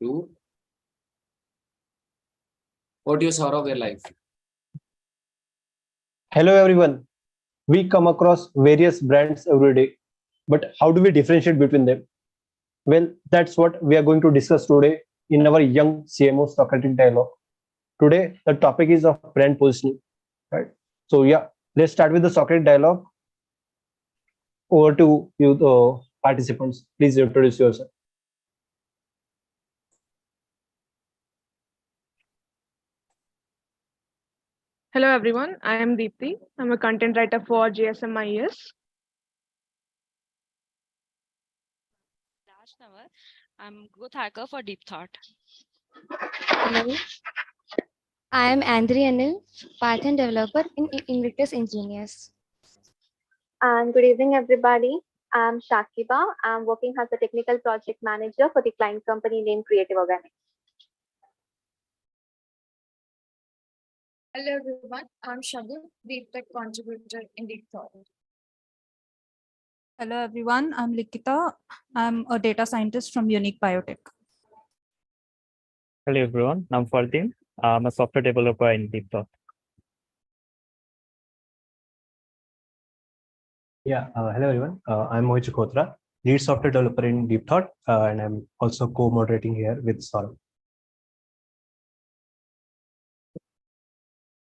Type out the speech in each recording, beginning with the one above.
Two. What do you saw of your life? Hello everyone. We come across various brands every day, but how do we differentiate between them? Well, that's what we are going to discuss today in our young CMO Socratic dialogue. Today, the topic is of brand positioning, right? So yeah, let's start with the Socratic dialogue. Over to you, the participants. Please introduce yourself. Hello everyone, I am Deepthi. I'm a content writer for GSMIS. I'm growth hacker for Deep Thought. Hello, I am Andri Anil, Python developer in Invictus Engineers. And good evening, everybody. I'm Shakiba. I'm working as a technical project manager for the client company named Creative Organic. Hello everyone, I'm Shabu, Deep Tech contributor in Deep Thought. Hello everyone, I'm Likita. I'm a data scientist from Unique Biotech. Hello everyone, I'm Fardeen. I'm a software developer in Deep Thought. Yeah, hello everyone. I'm Mohit Chakhotra, lead software developer in Deep Thought, and I'm also co-moderating here with Saurabh.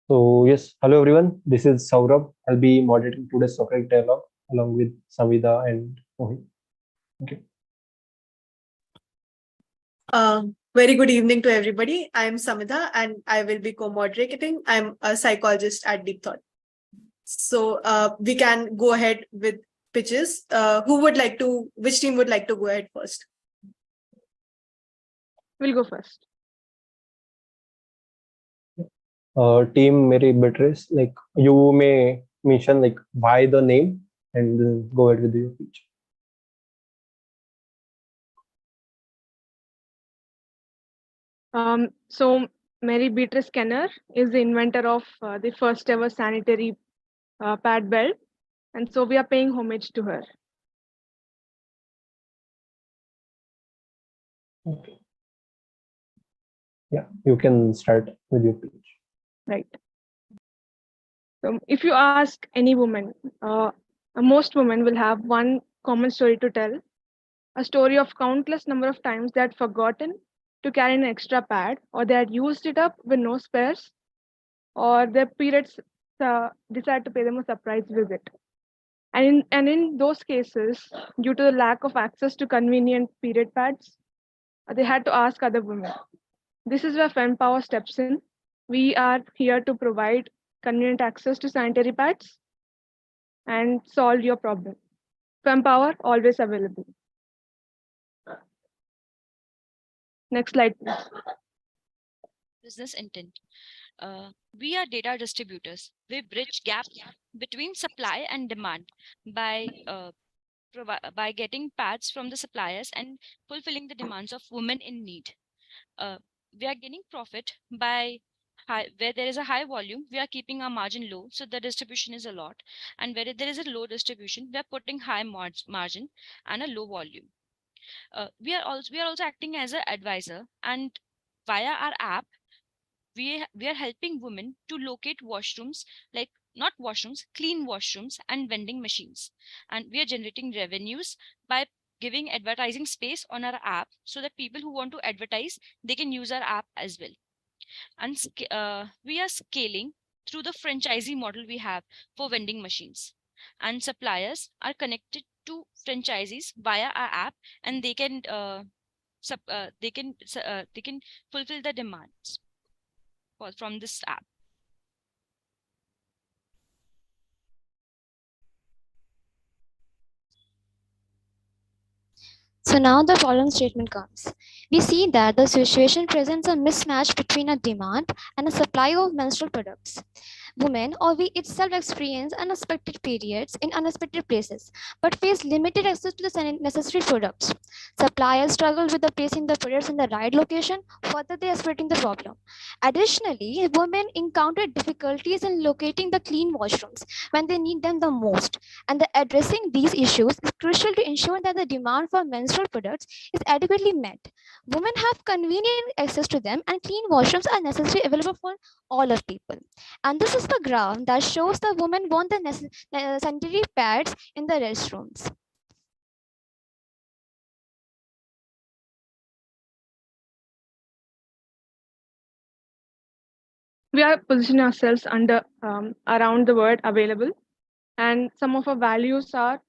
So yes, hello everyone. This is Saurabh. I'll be moderating today's Socratic dialogue along with Samvida and Mohit. Okay. Very good evening to everybody. I'm Samida and I will be co-moderating. I'm a psychologist at Deep Thought. So we can go ahead with pitches. Which team would like to go ahead first? We'll go first. Team Mary Beatrice, like you may mention like why the name and then go ahead with your pitch. So Mary Beatrice Kenner is the inventor of the first ever sanitary pad belt. And so we are paying homage to her. Okay. Yeah, you can start with your pitch. Right. So if you ask any woman, most women will have one common story to tell, a story of countless number of times they had forgotten to carry an extra pad, or they had used it up with no spares, or their parents decided to pay them a surprise visit. And in those cases, due to the lack of access to convenient period pads, they had to ask other women. This is where FemPower steps in. We are here to provide convenient access to sanitary pads and solve your problem. FemPower, always available. Next slide, please. Business intent. We are data distributors. We bridge gap between supply and demand by getting pads from the suppliers and fulfilling the demands of women in need. We are gaining profit by where there is a high volume, we are keeping our margin low, so the distribution is a lot. And where there is a low distribution, we are putting high margin and a low volume. We are also acting as an advisor, and via our app, we are helping women to locate washrooms, like not washrooms, clean washrooms and vending machines. And we are generating revenues by giving advertising space on our app so that people who want to advertise, they can use our app as well. And we are scaling through the franchisee model we have for vending machines. And suppliers are connected to franchisees via our app, and they can fulfill the demands from this app. So now the following statement comes. We see that the situation presents a mismatch between a demand and a supply of menstrual products. Women or we itself experience unexpected periods in unexpected places, but face limited access to the necessary products. Suppliers struggle with the placing the products in the right location, further exacerbating the problem. Additionally, women encounter difficulties in locating the clean washrooms when they need them the most, and addressing these issues is crucial to ensure that the demand for menstrual products is adequately met. Women have convenient access to them, and clean washrooms are necessarily available for all of people. And this is the graph that shows the women want the sanitary pads in the restrooms. We are positioning ourselves under around the word available, and some of our values are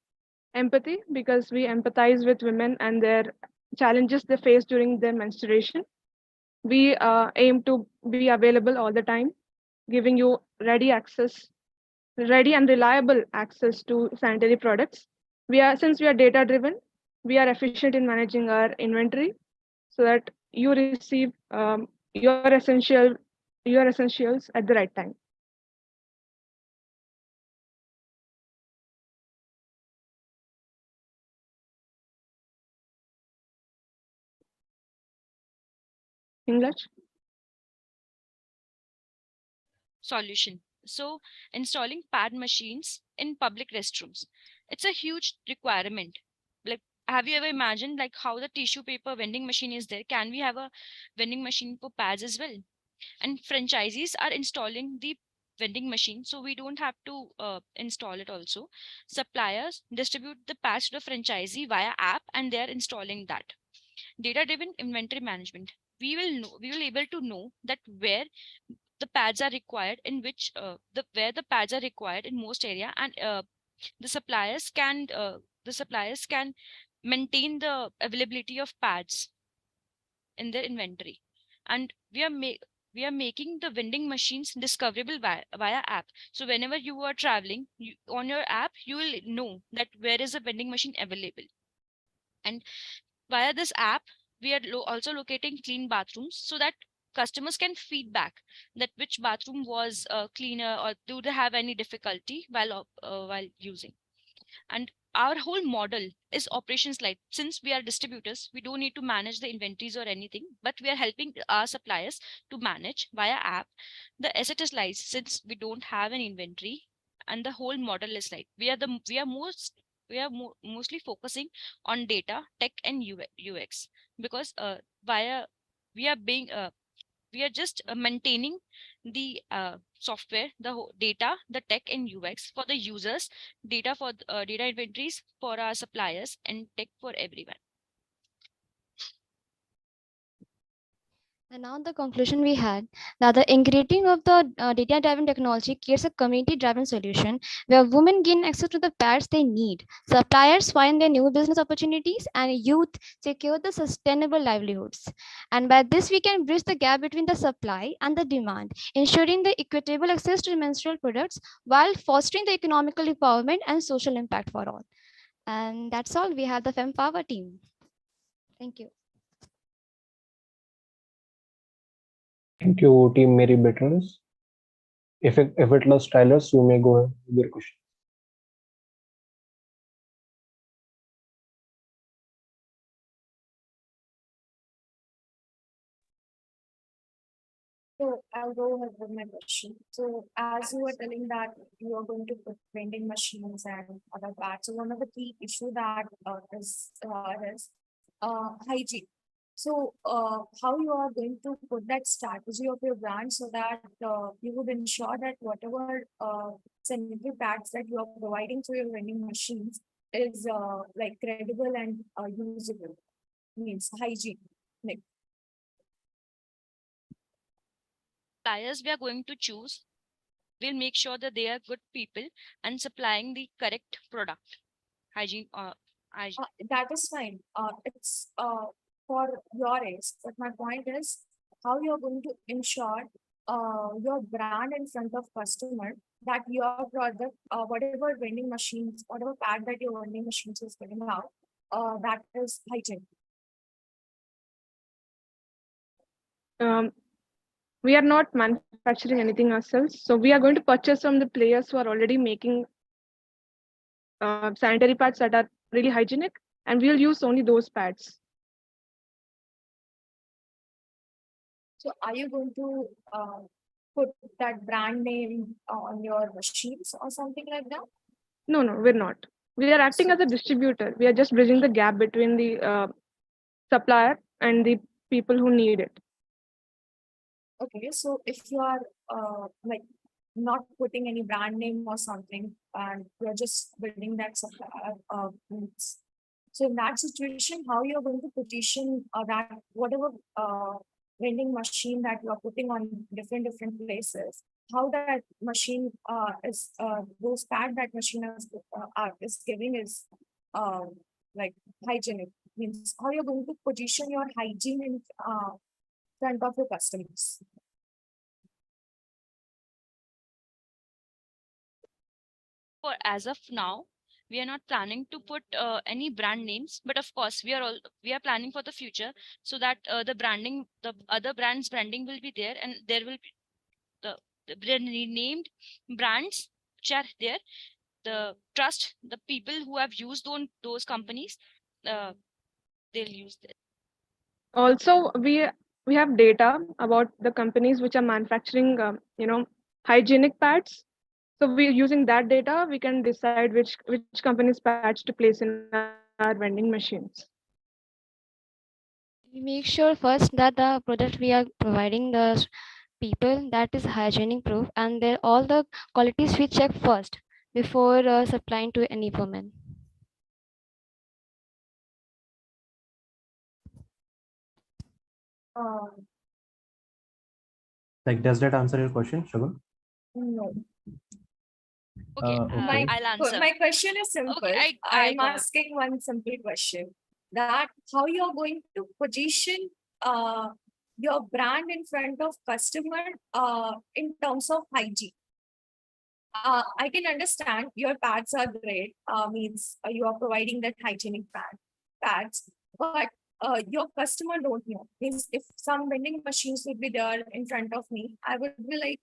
empathy, because we empathize with women and their challenges they face during their menstruation. We aim to be available all the time, giving you ready and reliable access to sanitary products. Since we are data driven, we are efficient in managing our inventory so that you receive your essentials at the right time. English. Solution. So, installing pad machines in public restrooms. It's a huge requirement. Like, have you ever imagined like how the tissue paper vending machine is there? Can we have a vending machine for pads as well? And franchisees are installing the vending machine, so we don't have to install it also. Suppliers distribute the pads to the franchisee via app, and they are installing that. Data driven inventory management. We will able to know that where the pads are required in which where the pads are required in most area, and the suppliers can maintain the availability of pads in their inventory. And we are making the vending machines discoverable via app. So whenever you are traveling, on your app you will know that where is a vending machine available. And via this app, we are also locating clean bathrooms so that customers can feedback that which bathroom was cleaner, or do they have any difficulty while using. And our whole model is operations light. Since we are distributors, we don't need to manage the inventories or anything, but we are helping our suppliers to manage via app. The asset is light since we don't have an inventory, and the whole model is light. We are mostly focusing on data, tech, and UX, because via we are being we are just maintaining the software, the data, the tech, and UX for the users, data for data inventories for our suppliers, and tech for everyone. And now the conclusion we had that the integrating of the data-driven technology creates a community-driven solution where women gain access to the pads they need, suppliers find their new business opportunities, and youth secure the sustainable livelihoods. And by this, we can bridge the gap between the supply and the demand, ensuring the equitable access to menstrual products while fostering the economical empowerment and social impact for all. And that's all. We have the FemPower team. Thank you. Thank you, Team Mary Betters. Effortless Stylers, you may go ahead with your question. So I'll go ahead with my question. So as you were telling that you are going to put vending machines and other parts, so one of the key issue that is hygiene. So how you are going to put that strategy of your brand so that you would ensure that whatever sanitary pads that you are providing to your vending machines is like credible and usable, means hygiene. Like, Suppliers we are going to choose, we'll make sure that they are good people and supplying the correct product. Hygiene. that is fine. It's for your age, but my point is how you're going to ensure your brand in front of customer that your product, whatever vending machines, whatever pad that your vending machines is giving out, that is hygiene. We are not manufacturing anything ourselves, so we are going to purchase from the players who are already making sanitary pads that are really hygienic, and we'll use only those pads. So are you going to put that brand name on your machines or something like that? No, we're not. We are acting as a distributor. We are just bridging the gap between the supplier and the people who need it. Okay, so if you are like not putting any brand name or something, and you're just building that supply, goods. So in that situation, how you're going to position that whatever vending machine that you're putting on different places, how that machine is those pad that machine is giving is uh, like hygienic, means how you're going to position your hygiene in front of your customers. For as of now, we are not planning to put any brand names, but of course we are planning for the future, so that the other brands branding will be there, and there will be the named brands which are there. The trust, the people who have used those companies, they'll use it. Also, we have data about the companies which are manufacturing, hygienic pads. So we're using that data. We can decide which company's pads to place in our vending machines. We make sure first that the product we are providing the people that is hygienic proof, and all the qualities we check first before supplying to any woman. Like, does that answer your question, Shagun? No. Okay, Okay. I'll answer. My question is simple. Okay, I'm got it. asking one simple question: that how you're going to position your brand in front of customer in terms of hygiene. I can understand your pads are great. Means you are providing that hygienic pads, but your customer don't know. Means if some vending machines would be there in front of me, I would be like,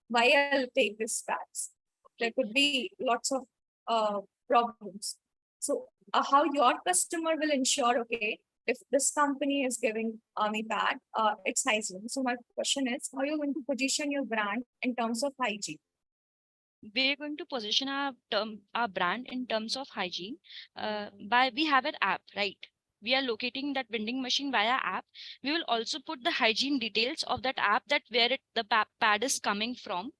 why I'll take this pads? There could be lots of problems. So how your customer will ensure, okay, if this company is giving me pad, it's hygiene. So my question is, how you're going to position your brand in terms of hygiene? We're going to position our brand in terms of hygiene by we have an app, right? We are locating that vending machine via app. We will also put the hygiene details of that app, that where the pad is coming from,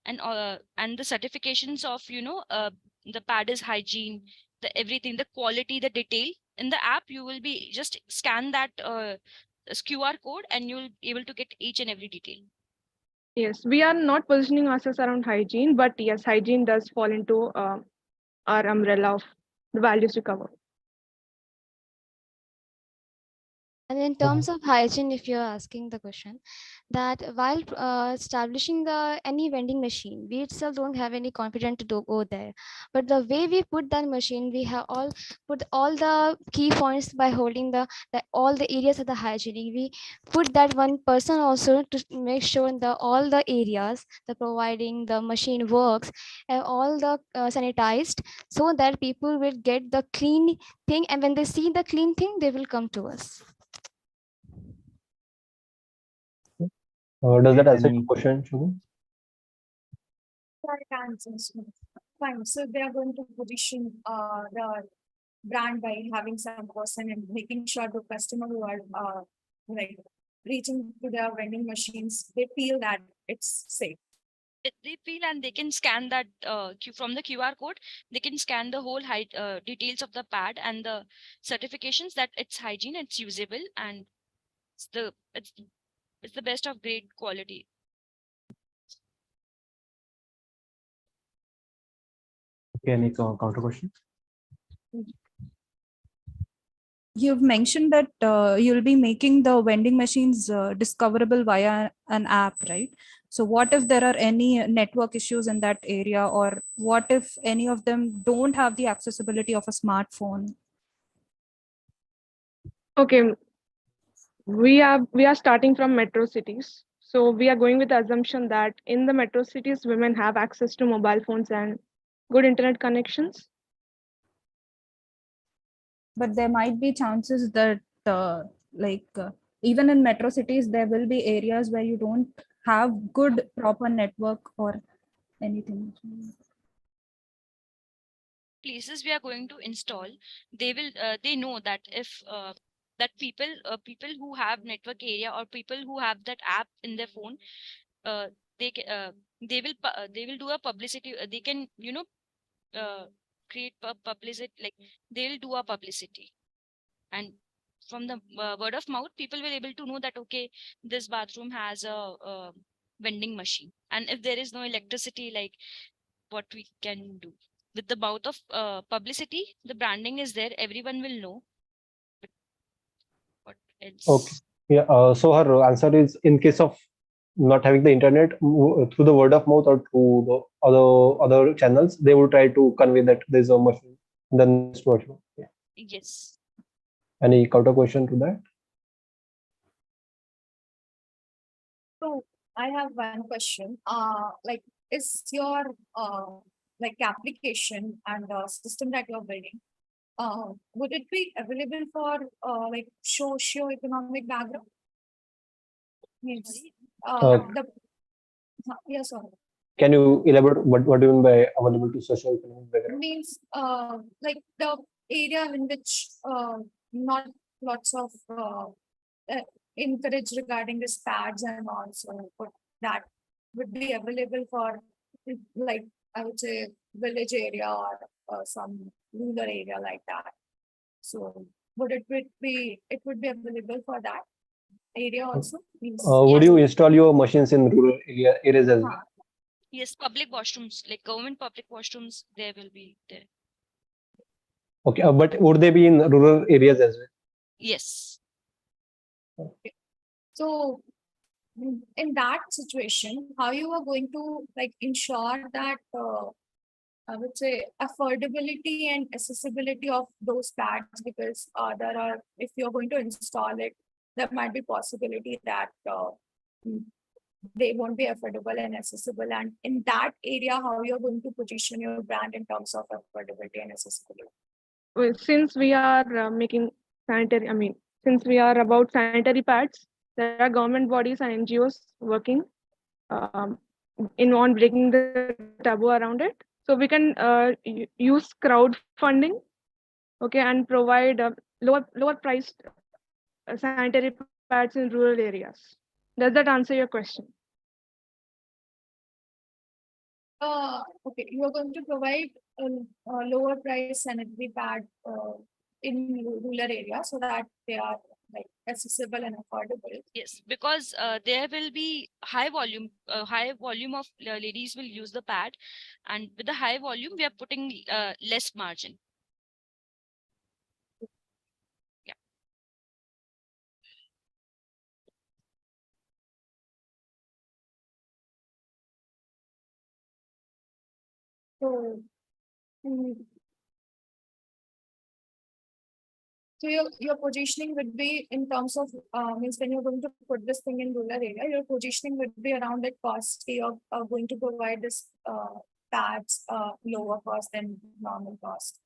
and the certifications of the pad is hygiene, the everything, the quality, the detail. In the app you will be just scan that QR code, and you'll be able to get each and every detail. Yes, we are not positioning ourselves around hygiene, but yes, hygiene does fall into our umbrella of the values we cover. And in terms of hygiene, if you're asking the question, that while establishing any vending machine, we itself don't have any confidence to go there. But the way we put that machine, we have all put all the key points by holding all the areas of the hygiene. We put that one person also to make sure all the areas, the providing the machine works, and all the sanitized, so that people will get the clean thing, and when they see the clean thing, they will come to us. Does that answer your question, Shagun? That answers. Fine. So they are going to position the brand by having some person and making sure the customer who are like reaching to their vending machines, they feel that it's safe. They feel, and they can scan that from the QR code. They can scan the whole details of the pad and the certifications that it's hygiene, it's usable, and it's the best of great quality. Okay, any counter question? You've mentioned that you'll be making the vending machines discoverable via an app, right? So what if there are any network issues in that area, or what if any of them don't have the accessibility of a smartphone? Okay, we are starting from metro cities. So we are going with the assumption that in the metro cities, women have access to mobile phones and good internet connections. But there might be chances that even in metro cities, there will be areas where you don't have good proper network or anything. Places we are going to install, they know that if that people who have network area or people who have that app in their phone, they they will do a publicity. They can create publicity, like they'll do a publicity, and from the word of mouth, people will able to know that okay, this bathroom has a vending machine, and if there is no electricity, like what we can do with the mouth of publicity, the branding is there, everyone will know. But what else? Okay. Yeah. So her answer is, in case of not having the internet, through the word of mouth or through the other channels, they will try to convey that there's a machine, the next washroom. Yeah. Yes. Any counter question to that? So I have one question. Like, is your like application and system that you're building, would it be available for like socio-economic background? Means the yes, sir. Can you elaborate what do you mean by available to social economic background? Means like the area in which not lots of encourage regarding this pads and also that would be available for like I would say village area or some rural area like that. So would it would be available for that area also? Means, Would yes. you install your machines in rural areas as well? Yes, public washrooms, like government public washrooms, there will be there. Okay, but would they be in rural areas as well? Yes. so in that situation, how you are going to like ensure that I would say affordability and accessibility of those pads, because there are, if you're going to install it, there might be possibility that they won't be affordable and accessible. And in that area, how you're going to position your brand in terms of affordability and accessibility? Well, since we are making sanitary, since we are about sanitary pads, there are government bodies and NGOs working in on breaking the taboo around it. So we can use crowdfunding, okay, and provide lower priced sanitary pads in rural areas. Does that answer your question? Okay, you are going to provide a lower price sanitary pad in rural areas so that they are like accessible and affordable. Yes, because there will be high volume of ladies will use the pad, and with the high volume, we are putting less margin. Yeah. So, so your positioning would be in terms of means when you're going to put this thing in rural area, your positioning would be around that cost. You're going to provide this pads lower cost than normal cost.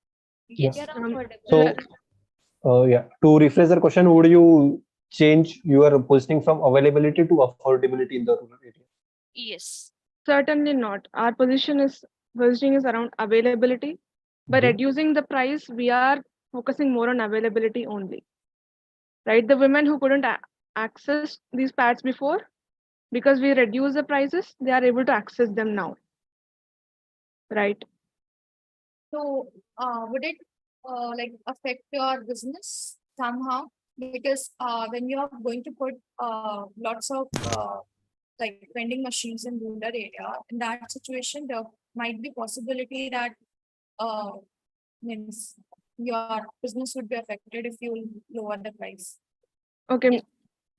Yes. So, yeah, to rephrase the question, would you change your positioning from availability to affordability in the rural area? Yes. Certainly not. Our positioning is around availability. By reducing the price, we are focusing more on availability only. Right? The women who couldn't access these pads before, because we reduce the prices, they are able to access them now. Right? So would it like affect your business somehow? Because when you are going to put lots of like vending machines in rural area, in that situation, there might be possibility that means your business would be affected if you lower the price. Okay.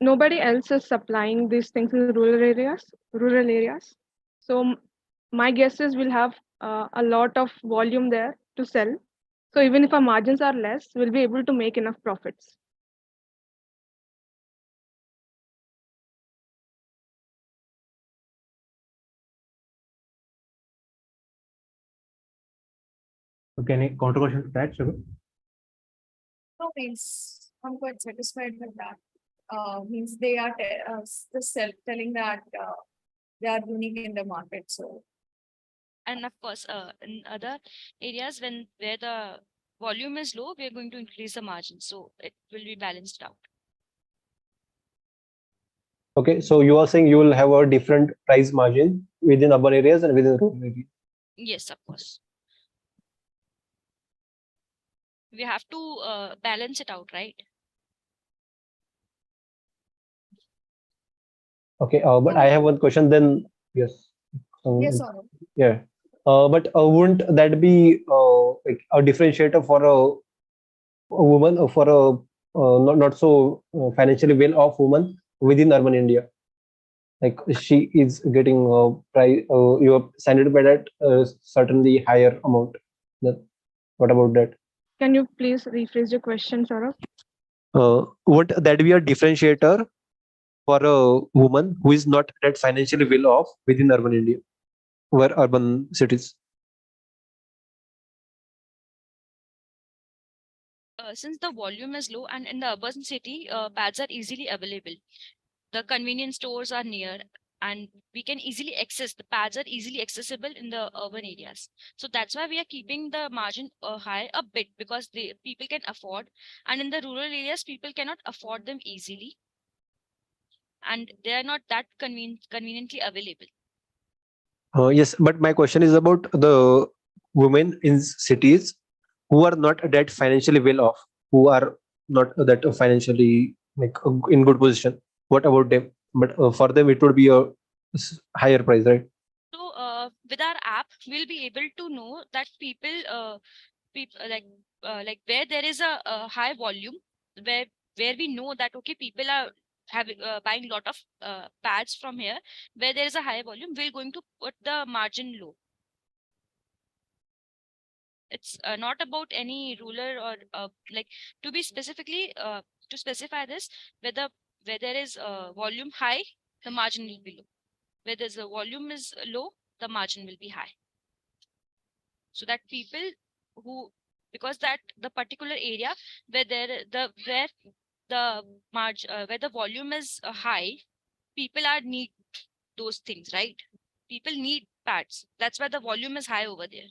Nobody else is supplying these things in rural areas. So my guess is we'll have a lot of volume there to sell. So even if our margins are less, we'll be able to make enough profits. Okay, any counter question to that, Shubha? No, means I'm quite satisfied with that. Means they are just telling that they are unique in the market. So, and of course, in other areas where the volume is low, we are going to increase the margin. So it will be balanced out. Okay, so you are saying you will have a different price margin within urban areas and within rural areas. Yes, of course. We have to balance it out, right? Okay, but I have one question then. Yes. Yes, Saurabh. Yeah. But wouldn't that be like a differentiator for a woman, for a not so financially well off woman within urban India? Like she is getting price, your salary paid at certainly higher amount. What about that? Can you please rephrase your question, Saurabh? Would that be a differentiator for a woman who is not that financially well off within urban India, where urban cities? Since the volume is low and in the urban city, pads are easily available. The convenience stores are near and we can easily access, the pads are easily accessible in the urban areas. So that's why we are keeping the margin high a bit, because the people can afford, and in the rural areas, people cannot afford them easily. And they are not that conveniently available. Yes, but my question is about the women in cities who are not that financially well off, who are not that financially like in good position. What about them? But for them, it would be a higher price, right? So with our app, we'll be able to know that people like where there is a high volume, where we know that okay, people are having buying a lot of pads from here, where there is a high volume, we're going to put the margin low. It's not about any ruler or like to be specifically to specify this, where there is volume high, the margin will be low. Where there's a volume is low, the margin will be high. So that people who, because that the particular area where where the volume is high, people are need those things, right? People need pads. That's why the volume is high over there.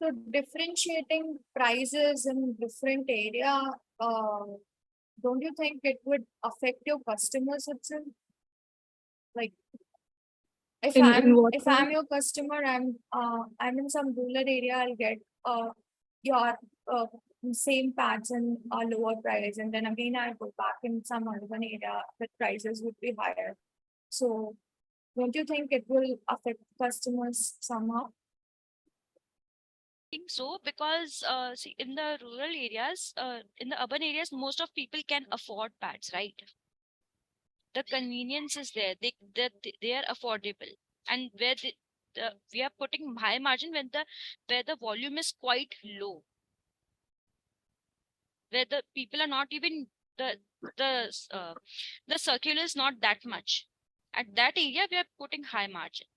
So differentiating prices in different area, don't you think it would affect your customers itself? Like if In what I'm way? your customer, I'm in some rural area, I'll get your same pads in a lower price, and then again I go back in some urban area, the prices would be higher. So don't you think it will affect customers somehow? Think so, because see, in the rural areas, in the urban areas, most of people can afford pads, right? The convenience is there. They are affordable, and where we are putting high margin when where the volume is quite low, where the people are not even the circular is not that much. At that area, we are putting high margin.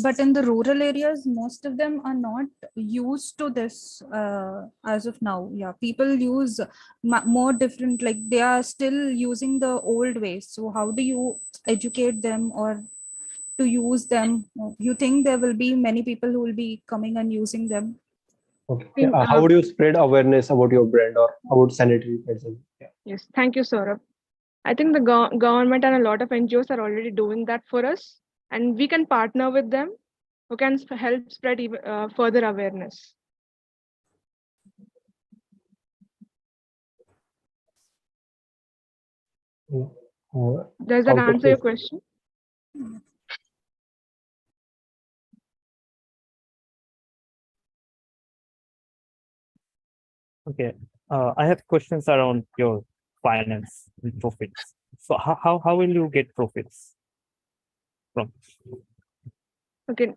But in the rural areas, most of them are not used to this as of now. Yeah, people use more different, like they are still using the old ways. So how do you educate them or to use them? You think there will be many people who will be coming and using them? Okay. In, How would you spread awareness about your brand or about sanitary pads? Yeah. Yes, thank you, Saurabh. I think the government and a lot of NGOs are already doing that for us, and we can partner with them who can help spread even, further awareness. Does that Out of answer your this- question? Okay. I have questions around your finance and profits. So how will you get profits from? Okay.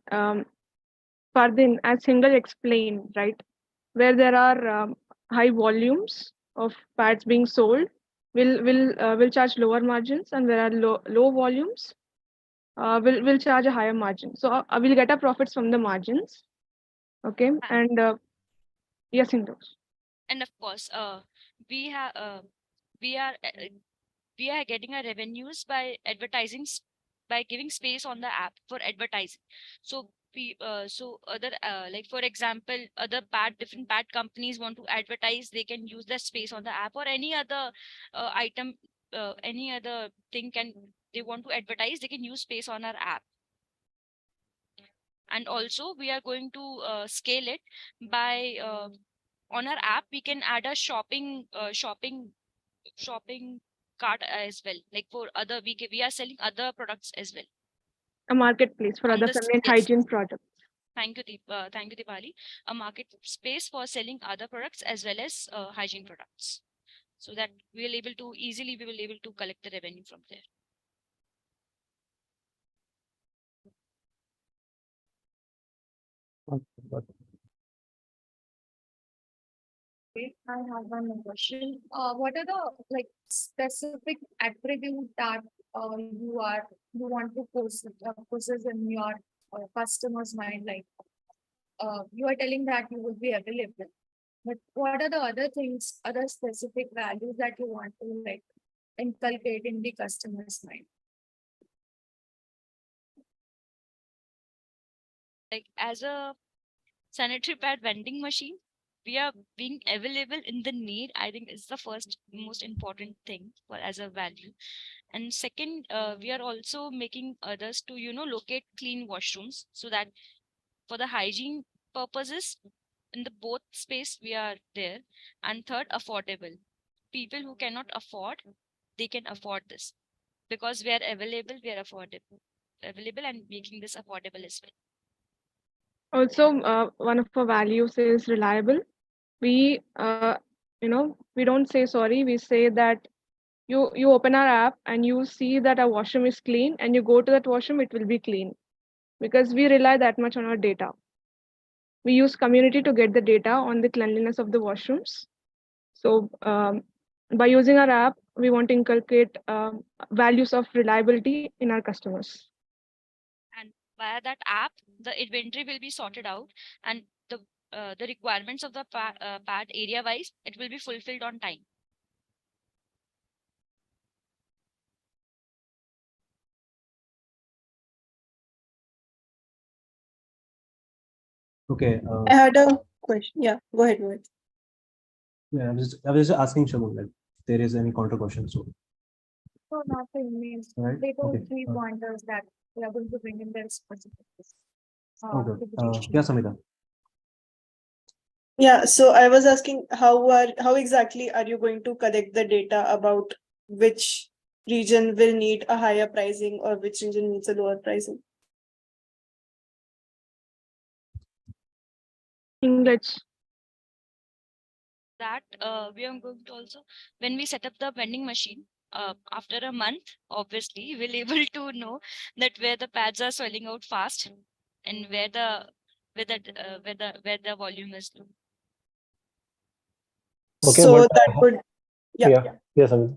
Fardin, as Single explained, right, where there are high volumes of pads being sold, will charge lower margins, and where are low volumes, will charge a higher margin. So we'll get our profits from the margins. Okay, and yes, Indus. And of course, we have we are getting our revenues by advertising by giving space on the app for advertising. So so other like for example, other different pad companies want to advertise, they can use that space on the app, or any other item, any other thing can they want to advertise, they can use space on our app. And also we are going to scale it by on our app we can add a shopping cart as well. Like for other we are selling other products as well A marketplace for on other the feminine yes. hygiene products. Thank you, thank you, Dipali. A market space for selling other products as well as hygiene products, so that we will able to easily we will able to collect the revenue from there. Okay, I have one more question. What are the like specific attributes that you want to possess in your customer's mind? Like you are telling that you will be available, but what are the other things, other specific values that you want to like inculcate in the customer's mind? Like as a sanitary pad vending machine, we are being available in the need, I think is the first most important thing for as a value. And second, we are also making others to locate clean washrooms, so that for the hygiene purposes in the both space we are there. And third, affordable. People who cannot afford, they can afford this, because we are available, we are available and making this affordable as well. Also, one of our values is reliable. We, we don't say sorry. We say that you open our app and you see that our washroom is clean, and you go to that washroom, it will be clean, because we rely that much on our data. We use community to get the data on the cleanliness of the washrooms. So by using our app, we want to inculcate values of reliability in our customers. And via that app, the inventory will be sorted out, and the requirements of the pad area wise, it will be fulfilled on time. Okay. I had a question. Yeah, go ahead, Mohit. Yeah, I was just asking Shamun, like, if there is any counter question. So, So nothing means right. they told Okay. 3 pointers that we are going to bring in their specifics. Okay. Yeah, Samita. Yeah, so I was asking how exactly are you going to collect the data about which region will need a higher pricing or which region needs a lower pricing? English. That we are going to also, when we set up the vending machine, after a month, obviously we'll able to know that where the pads are swelling out fast and where the volume is low. Okay, So but that would, yeah. Yes, Samita.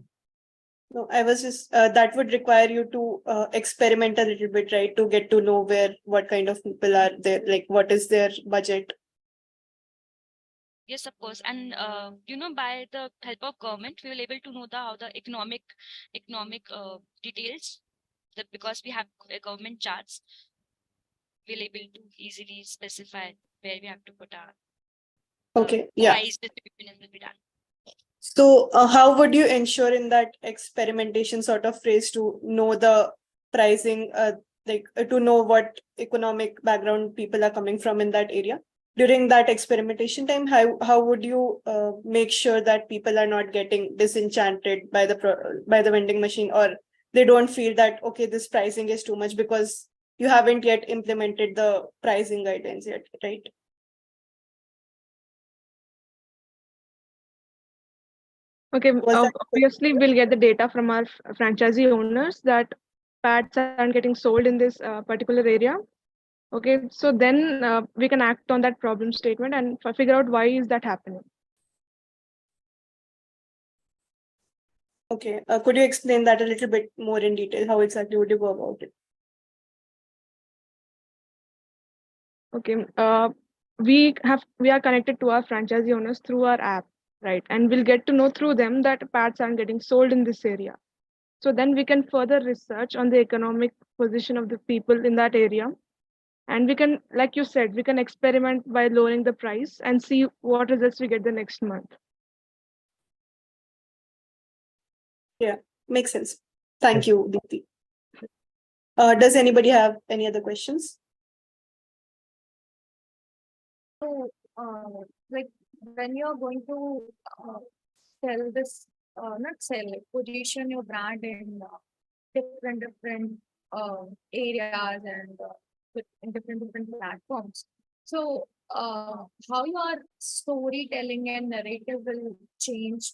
No, I was just that would require you to experiment a little bit, right? To get to know what kind of people are there, like what is their budget. Yes, of course. And by the help of government, we will able to know how the economic details, that because we have government charts, we'll able to easily specify where we have to put our Okay, yeah. price distribution will be done. So how would you ensure in that experimentation sort of phase to know the pricing, to know what economic background people are coming from in that area? During that experimentation time, how would you make sure that people are not getting disenchanted by the vending machine, or they don't feel that, okay, this pricing is too much, because you haven't yet implemented the pricing guidelines yet, right? Okay, Was that obviously we'll get the data from our franchisee owners that pads aren't getting sold in this particular area. Okay, so then we can act on that problem statement and figure out why is that happening. Okay, could you explain that a little bit more in detail? How exactly would you go about it? Okay, we are connected to our franchisee owners through our app, right? And we'll get to know through them that pads aren't getting sold in this area. So then we can further research on the economic position of the people in that area. And we can, like you said, we can experiment by lowering the price and see what results we get the next month. Yeah, makes sense. Thank you, Deepthi. Does anybody have any other questions? So, like when you're going to sell this, not sell, like position your brand in different areas and in different platforms. So, how your storytelling and narrative will change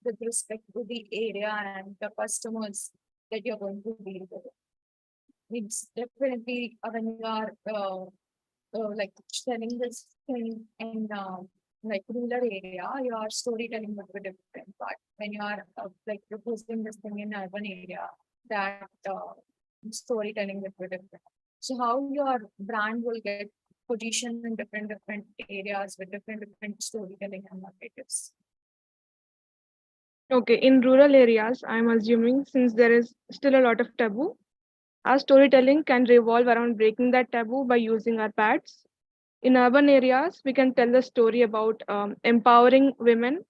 with respect to the area and the customers that you're going to deal with. It's definitely when you are like selling this thing in like rural area, your storytelling would be different. But when you are like proposing this thing in urban area, that storytelling would be different. So how your brand will get positioned in different areas with different storytelling and narratives. Okay, in rural areas, I'm assuming since there is still a lot of taboo, our storytelling can revolve around breaking that taboo by using our pads. In urban areas, we can tell the story about empowering women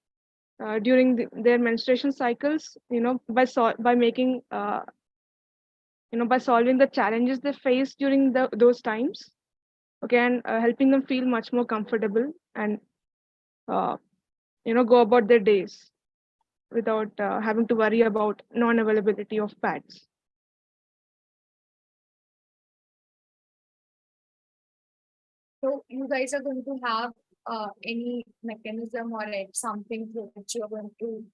during their menstruation cycles, by making, by solving the challenges they face during those times. Okay, and helping them feel much more comfortable and, uh, go about their days without having to worry about non-availability of pads. So you guys are going to have any mechanism or something through which you're going to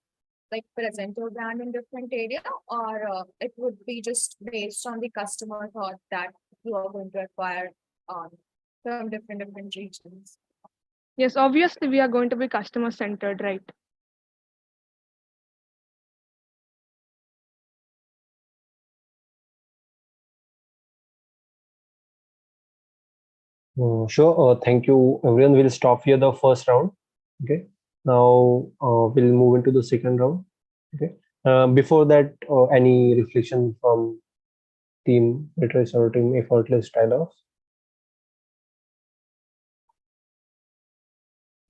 like present your brand in different area, or it would be just based on the customer thought that you are going to acquire from different regions. Yes, obviously we are going to be customer centered, right? Sure. Thank you, everyone. We'll stop here the first round. Okay. Now we'll move into the second round. Okay. Before that, any reflection from team Beatrice or team Effortless Dialogues?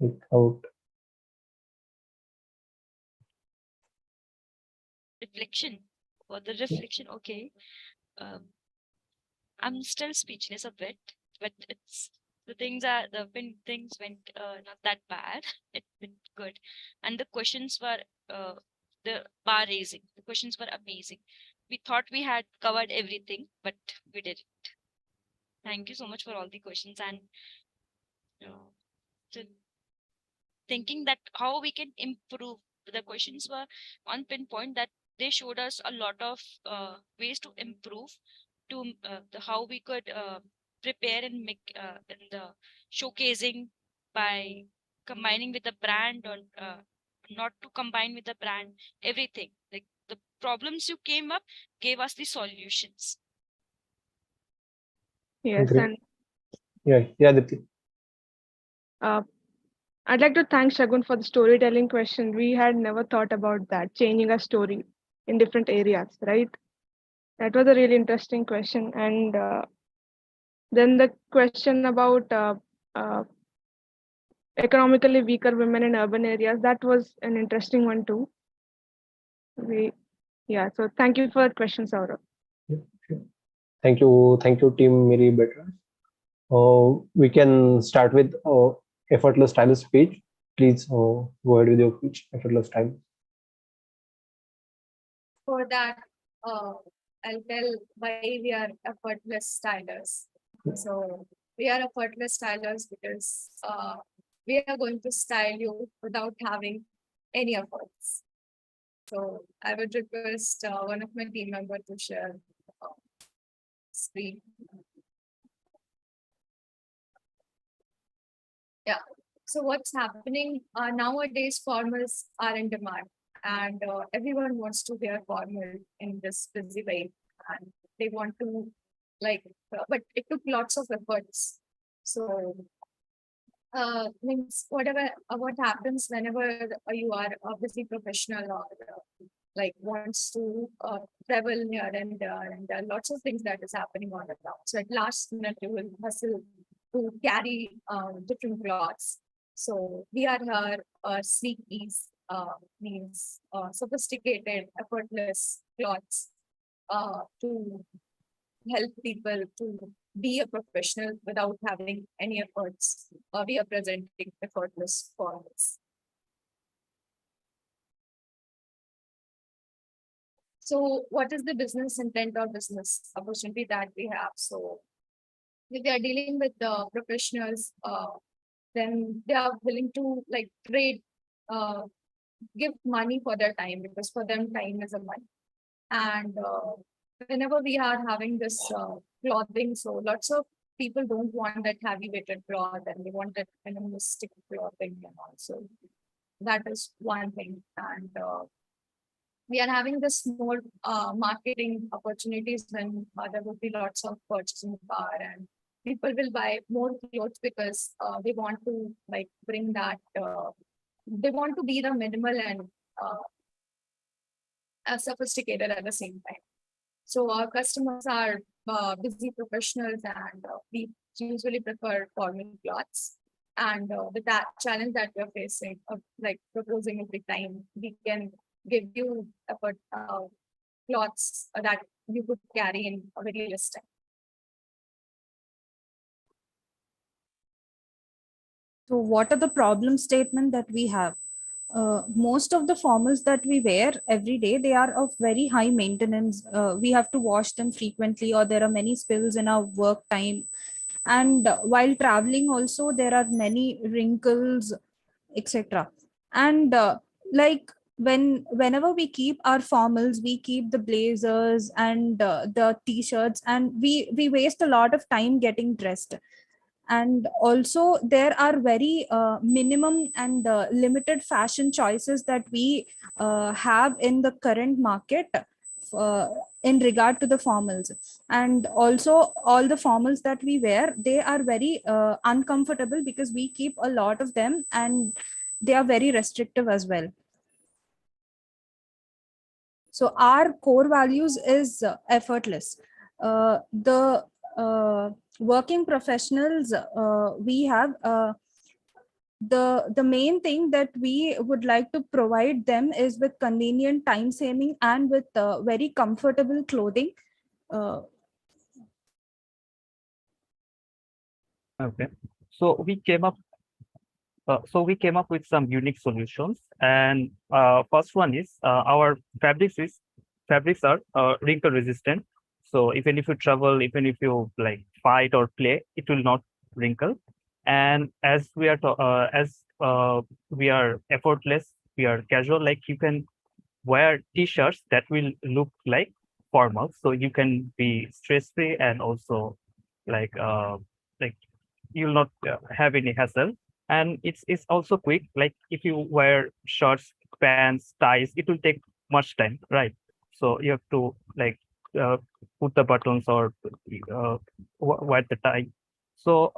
Without Reflection. For the reflection, okay. I'm still speechless a bit, but it's the things went not that bad. It went good, and the questions were the bar raising. The questions were amazing. We thought we had covered everything, but we didn't. Thank you so much for all the questions and to thinking that how we can improve. The questions were on pinpoint that they showed us a lot of ways to improve to how we could prepare and make in the showcasing by combining with the brand or not to combine with the brand, everything like the problems you came up gave us the solutions. Yes, Great. and Dipti. I'd like to thank Shagun for the storytelling question. We had never thought about that, changing a story in different areas, right? That was a really interesting question. And then the question about economically weaker women in urban areas, that was an interesting one too. So thank you for that question, Saurabh. Sure. Thank you, team Miri Better. We can start with Effortless Stylist speech. Please go ahead with your speech, Effortless Style. For that, I'll tell why we are effortless stylers. So we are effortless stylers because we are going to style you without having any efforts. So I would request one of my team members to share screen. Yeah. So what's happening nowadays? Formals are in demand, and everyone wants to wear formal in this busy way, and they want to like. But it took lots of efforts. So means whatever what happens whenever you are a busy professional or like wants to travel near and there, and there are lots of things that is happening on the ground. So at last minute, you will hustle to carry different clothes. So we are here, sleek ease means sophisticated, effortless clothes to help people to be a professional without having any efforts. We are presenting effortless forms. So what is the business intent or business opportunity that we have? So if they are dealing with the professionals, then they are willing to like trade, give money for their time, because for them time is a money. And whenever we are having this clothing, so lots of people don't want that heavy weighted cloth and they want that minimalistic clothing and also that is one thing. And we are having this more marketing opportunities when there will be lots of purchasing power and people will buy more clothes because they want to like bring that, they want to be the minimal and sophisticated at the same time. So our customers are busy professionals and we usually prefer formal clothes. And with that challenge that we're facing of like proposing every time, we can give you cloths that you could carry in a very less time. So what are the problem statement that we have? Most of the formals that we wear every day, they are of very high maintenance. We have to wash them frequently, or there are many spills in our work time. And while traveling also, there are many wrinkles, etc. And like whenever we keep our formals, we keep the blazers and the t-shirts, and we waste a lot of time getting dressed. And also there are very minimum and limited fashion choices that we have in the current market in regard to the formals. And also all the formals that we wear, they are very uncomfortable because we keep a lot of them and they are very restrictive as well. So our core values is effortless. The working professionals, we have the main thing that we would like to provide them is with convenient time saving and with very comfortable clothing. Okay, so we came up with some unique solutions, and first one is our fabrics are wrinkle resistant. So even if you travel, even if you like fight or play, it will not wrinkle. And as we are effortless, we are casual. Like you can wear t-shirts that will look like formal, so you can be stress free and also like you'll not have any hassle. And it's also quick. Like if you wear shorts, pants, ties, it will take much time, right? So you have to like uh, put the buttons or wear the tie. So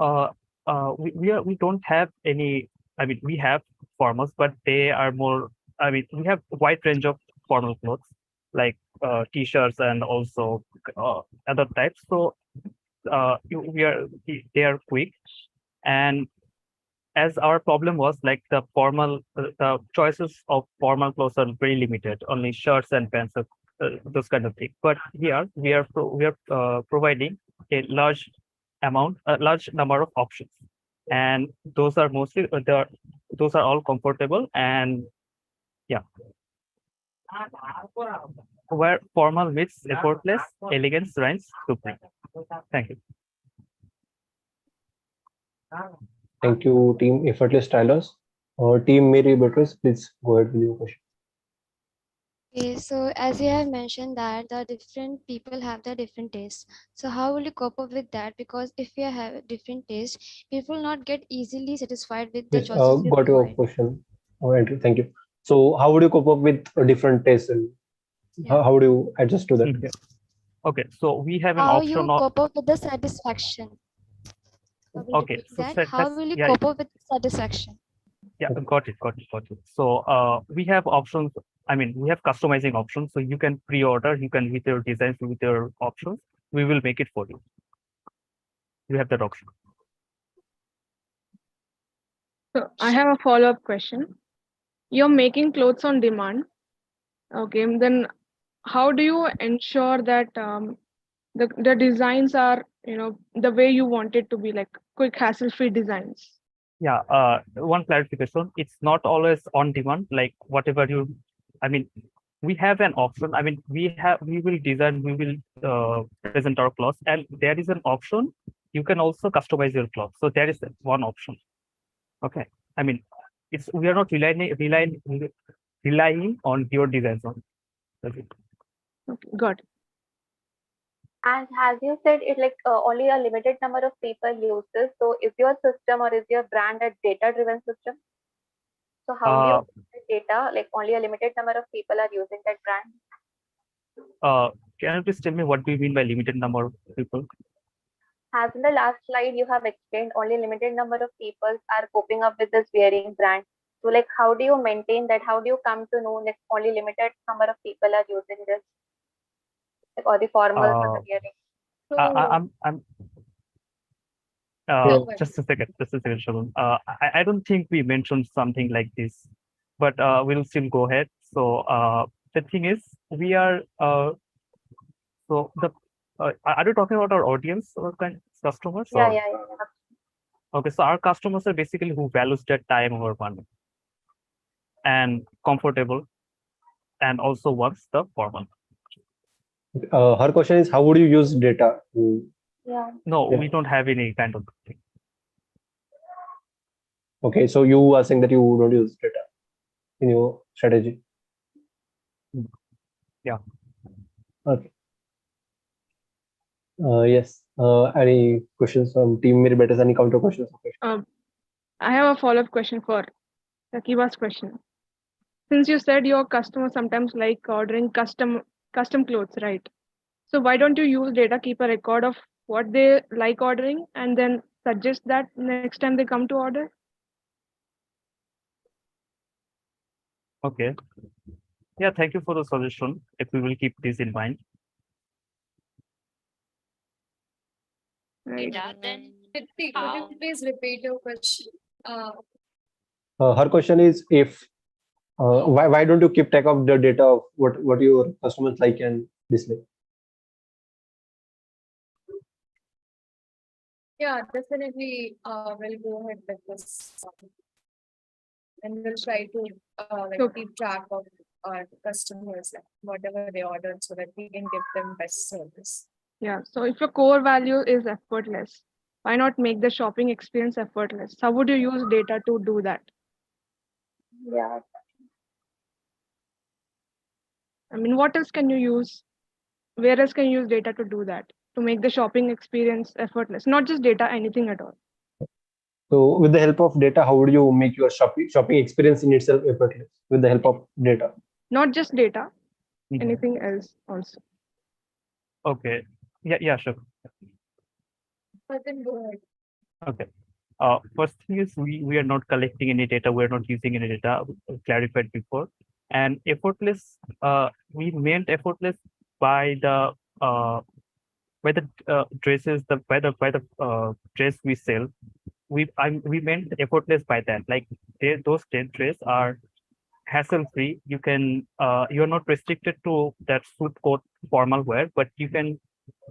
we don't have any, I mean, we have formals, but they are more, I mean, we have a wide range of formal clothes like t-shirts and also other types. So they are quick. And as our problem was like the choices of formal clothes are very limited, only shirts and pants, those kind of things. But here we are providing a large number of options, and those are mostly those are all comfortable. And yeah, where formal meets effortless, elegance reigns supreme. Thank you. Thank you, team Effortless Stylers. Team Mary Beatrice, please go ahead with your question. Okay, so as you have mentioned that the different people have their different tastes. So how will you cope up with that? Because if you have different tastes, people will not get easily satisfied with the Yes, choices you got your provide. question. Andrew, thank you. So how would you cope up with different tastes, and how would you adjust to that? Mhm. Okay, so we have an How option you of, cope up with the satisfaction? I will okay, repeat so that. How will you yeah, cope up with satisfaction? Yeah, got it. So we have options. I mean, we have customizing options. So you can pre-order, you can with your designs, with your options, we will make it for you. You have that option. So I have a follow-up question. You're making clothes on demand. Okay, then how do you ensure that the designs are, the way you want it to be, like quick, hassle-free designs? Yeah, one clarification, it's not always on demand, like whatever you, I mean, we have an option. I mean, we will design, we will present our clothes, and there is an option. You can also customize your clothes. So there is one option. Okay. I mean, we are not relying on your designs on. That's it. Okay, got it. And as you said, it like only a limited number of people use this. So is your system or is your brand a data-driven system? So how do you get data? Like only a limited number of people are using that brand. Can you please tell me what do you mean by limited number of people? As in the last slide, you have explained only limited number of people are coping up with this wearing brand. So like, how do you maintain that? How do you come to know like only limited number of people are using this, like, or the formals or the wearing? So, I'm Yeah. just a second, Shalom. I don't think we mentioned something like this, but we'll still go ahead. So the thing is, we are so the are you talking about our audience or kind customers? Yeah, or? yeah, yeah. Okay, so our customers are basically who values their time over money and comfortable, and also wants the formal. Her question is, how would you use data? Yeah. No, Yeah. we don't have any kind of thing. Okay, so you are saying that you don't use data in your strategy. Yeah. Okay. Yes. Any questions from team members? Any counter questions? I have a follow-up question for Sakiba's question. Since you said your customers sometimes like ordering custom clothes, right? So why don't you use data, keep a record of what they like ordering, and then suggest that next time they come to order? Okay. Yeah, thank you for the suggestion. If we will keep this in mind. Right. Data, then could how? you please repeat your question? Her question is, if why don't you keep track of the data of what your customers like and dislike? Yeah, definitely. We'll go ahead with this, and we'll try to keep track of our customers, like, whatever they ordered, so that we can give them best service. Yeah. So if your core value is effortless, why not make the shopping experience effortless? How would you use data to do that? Yeah. I mean, what else can you use? Where else can you use data to do that? To make the shopping experience effortless, not just data, anything at all. So with the help of data, how would you make your shopping experience in itself effortless with the help of data? Not just data, Mhm. anything else also. Okay. Yeah, sure. But then go ahead. Okay. First thing is we are not collecting any data. We are not using any data. Clarified before. And effortless. We meant effortless by the dresses, by the dress we sell. We meant effortless by that. Like those dresses are hassle free. You can you're not restricted to that suit coat formal wear, but you can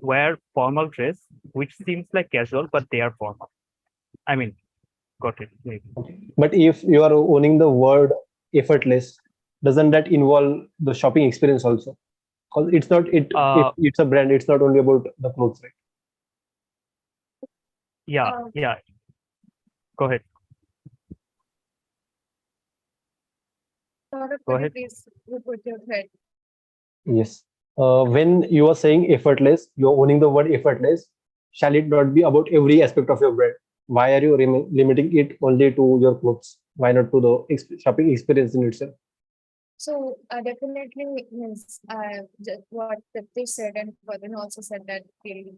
wear formal dress which seems like casual, but they are formal. I mean, got it. Maybe. But if you are owning the word effortless, doesn't that involve the shopping experience also? Because it's not if it's a brand, it's not only about the clothes, right? Yeah. Go ahead. Go ahead. Please put your head. Yes. When you are saying effortless, you're owning the word effortless. Shall it not be about every aspect of your brand? Why are you limiting it only to your clothes? Why not to the shopping experience in itself? So definitely means just what they said, and Varun also said that we'll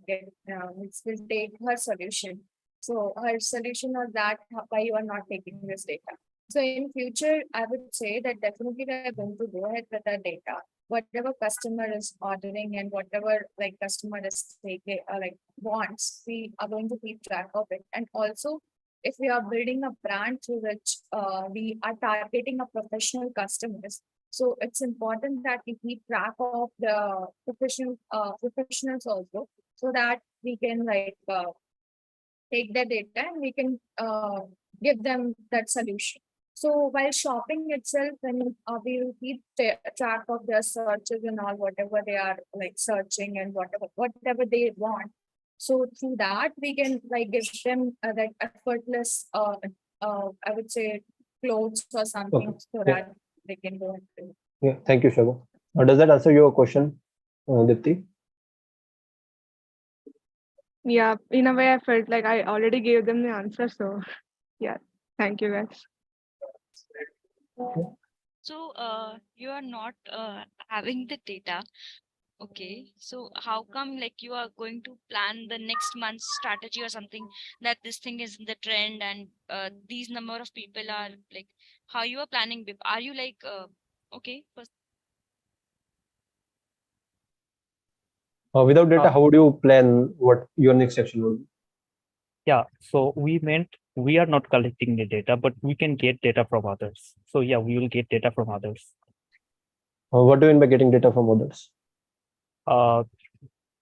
we'll take her solution. So her solution was that why you are not taking this data. So in future, I would say that definitely we are going to go ahead with our data. Whatever customer is ordering and whatever like customer is taking like wants, we are going to keep track of it. And also, if we are building a brand through which we are targeting a professional customers, so it's important that we keep track of the professionals also, so that we can like take their data and we can give them that solution. So while shopping itself, when we will keep track of their searches and all, whatever they are like searching and whatever they want. So through that, we can like give them that effortless, I would say, clothes or something, Okay. so Yeah. that they can go into. Yeah, thank you, Shagun. Does that answer your question, Dipti? Yeah, in a way, I felt like I already gave them the answer. So, yeah, thank you guys. So you are not having the data. Okay, so how come like you are going to plan the next month's strategy or something, that this thing is in the trend and these number of people are like, how you are planning? Are you like okay? Without data, how would you plan what your next action would be? Yeah, so we meant we are not collecting the data, but we can get data from others. So yeah, we will get data from others. What do you mean by getting data from others?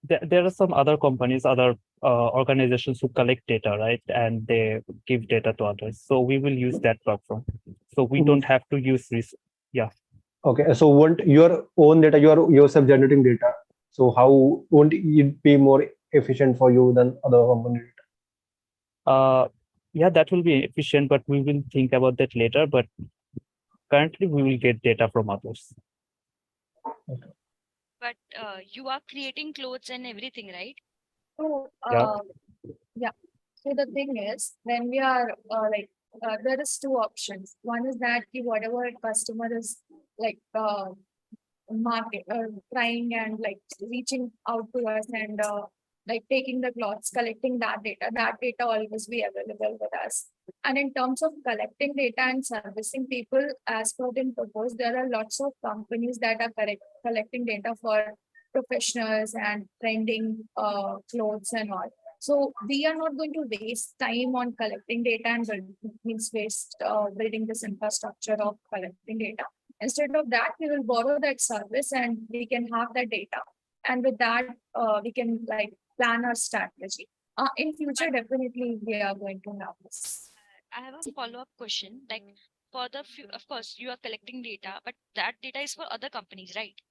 There are some other companies, other organizations who collect data, right? And they give data to others. So we will use that platform. So we don't have to use this. Yeah. Okay, so won't your own data, you are yourself generating data. So how won't it be more efficient for you than other company data? Yeah, that will be efficient, but we will think about that later. But currently, we will get data from others. But you are creating clothes and everything, right? So Yeah. yeah. So the thing is, when we are there is two options. One is that whatever customer is like market trying and like reaching out to us and like taking the clothes, collecting that data always be available with us. And in terms of collecting data and servicing people, as per the proposed, there are lots of companies that are collecting data for professionals and trending clothes and all. So we are not going to waste time on collecting data and building this infrastructure of collecting data. Instead of that, we will borrow that service and we can have that data. And with that, we can like plan our strategy. In future, definitely we are going to have this. I have a follow-up question. Like for the few, of course, you are collecting data, but that data is for other companies, right?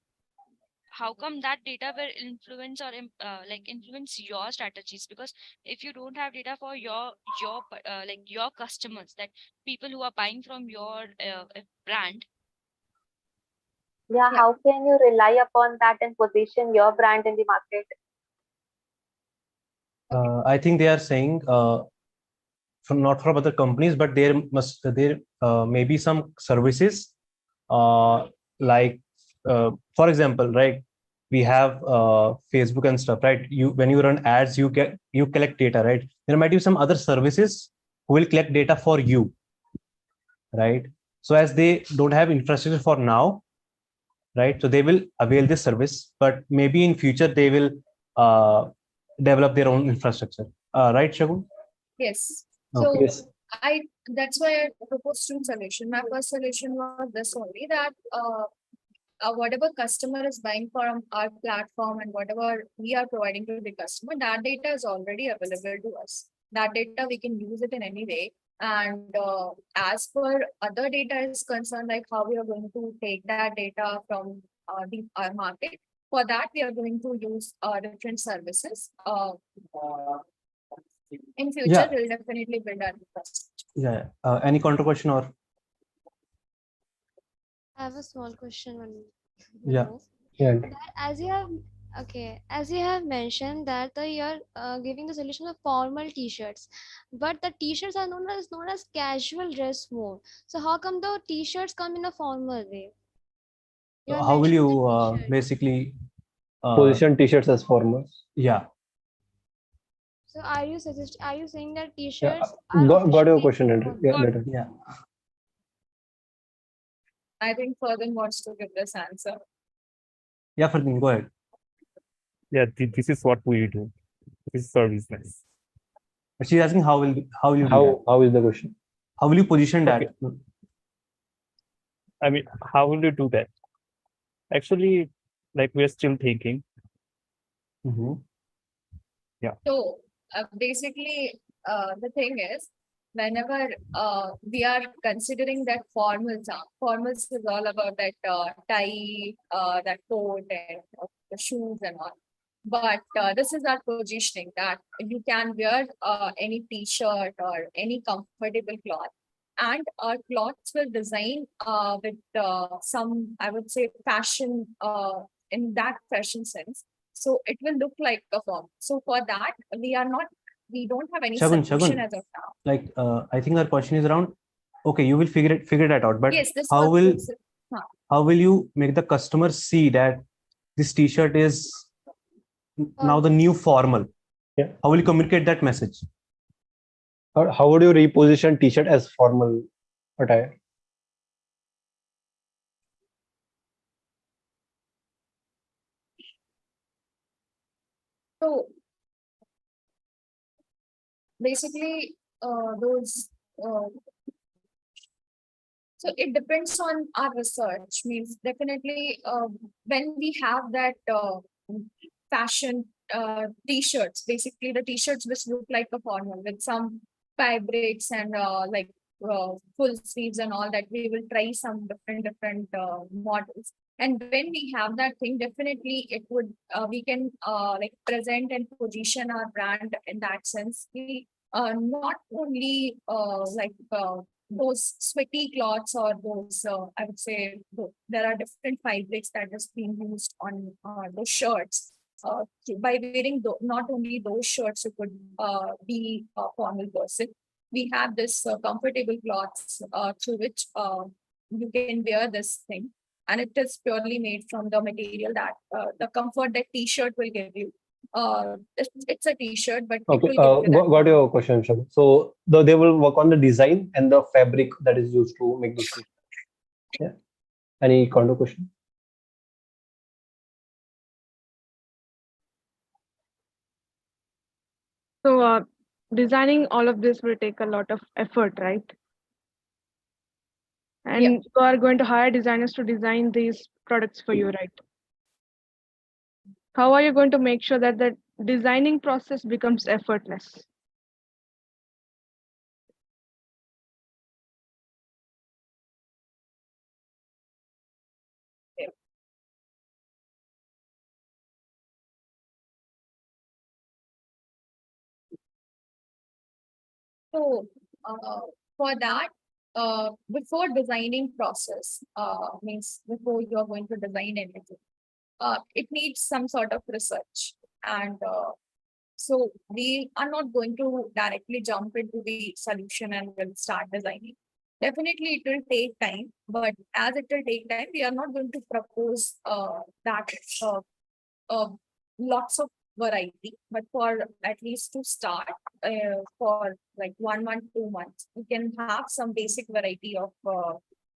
How come that data will influence or like influence your strategies? Because if you don't have data for your like your customers, that people who are buying from your brand. Yeah, how can you rely upon that and position your brand in the market? I think they are saying from not from other companies, but there may be some services like for example, right? We have Facebook and stuff, right? You when you run ads, you collect data, right? There might be some other services who will collect data for you, right? So as they don't have infrastructure for now, right? So they will avail this service, but maybe in future they will develop their own infrastructure, right, Shagun? Yes. Okay. So that's why I proposed two solutions. My first solution was this only, that whatever customer is buying from our platform and whatever we are providing to the customer, that data is already available to us. That data, we can use it in any way. And as for other data is concerned, like how we are going to take that data from our market, for that we are going to use different services. In future, Yeah. we'll definitely build our infrastructure. Yeah. Any counter question or? I have a small question. Yeah. Move. Yeah. That as you have mentioned that you're giving the solution of formal t-shirts, but the t-shirts are known as casual dress mode. So how come the t-shirts come in a formal way? How will you basically position t-shirts as formals? Yeah. So are you saying that Yeah, t-shirts are got your officially question, Andrew. Yeah, Got- later. Yeah. I think Ferdinand wants to give this answer. Yeah, Ferdinand, go ahead. Yeah, this is what we do. This is our business. But she's asking how will you do that? How is the question? How will you position Okay. that? I mean, how will you do that? Actually, like we're still thinking. Mhm. So basically, the thing is, whenever we are considering that formals is all about that tie, that coat, and the shoes and all. But this is our positioning that you can wear any t-shirt or any comfortable cloth, and our cloths will design with some, I would say, fashion in that fashion sense. So it will look like a form. So for that, we don't have any Shagun, solution Shagun. as of now. Like I think our question is around. Okay, you will figure that out, but Yes, this how was will this- huh. how will you make the customer see that this T-shirt is now the new formal? Yeah. How will you communicate that message? How would you reposition T-shirt as formal attire? So basically, those. So it depends on our research. Means definitely when we have that fashion t-shirts, basically the t-shirts which look like a formal with some fabrics and like full sleeves and all that, we will try some different models. And when we have that thing, definitely it would we can like present and position our brand in that sense. We not only like those sweaty cloths or those I would say there are different fabrics that is being used on those shirts. By wearing not only those shirts, you could be a formal person. We have this comfortable cloths through which you can wear this thing, and it is purely made from the material that the comfort that t-shirt will give you. It's a t-shirt, but Okay, it will give you that got your question, Shagun. So they will work on the design and the fabric that is used to make this T-shirt. Yeah. Any counter question? So designing all of this will take a lot of effort, right? And Yeah. you are going to hire designers to design these products for you, right? How are you going to make sure that the designing process becomes effortless? So for that, before designing process, means before you are going to design anything, it needs some sort of research. And so we are not going to directly jump into the solution and will start designing. Definitely, it will take time, but as it will take time, we are not going to propose that uh, lots of variety, but for at least to start, for like 1 month, 2 months, you can have some basic variety of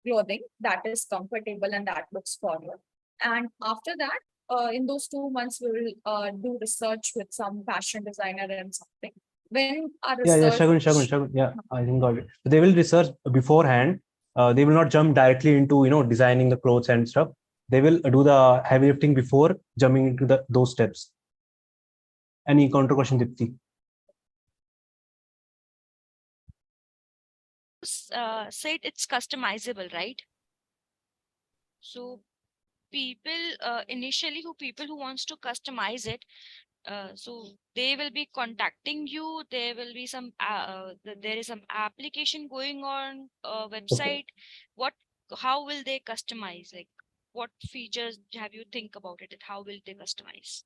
clothing that is comfortable and that looks forward. And after that, in those 2 months, we will do research with some fashion designer and something. When our Yeah, research, Shagun. Yeah, I think got it. So they will research beforehand. They will not jump directly into designing the clothes and stuff. They will do the heavy lifting before jumping into those steps. Any counter question, Dipti? Said it's customizable, right? So people initially people who wants to customize it, so they will be contacting you. There will be some there is some application going on website. What, how will they customize? Like, what features have you think about it? How will they customize?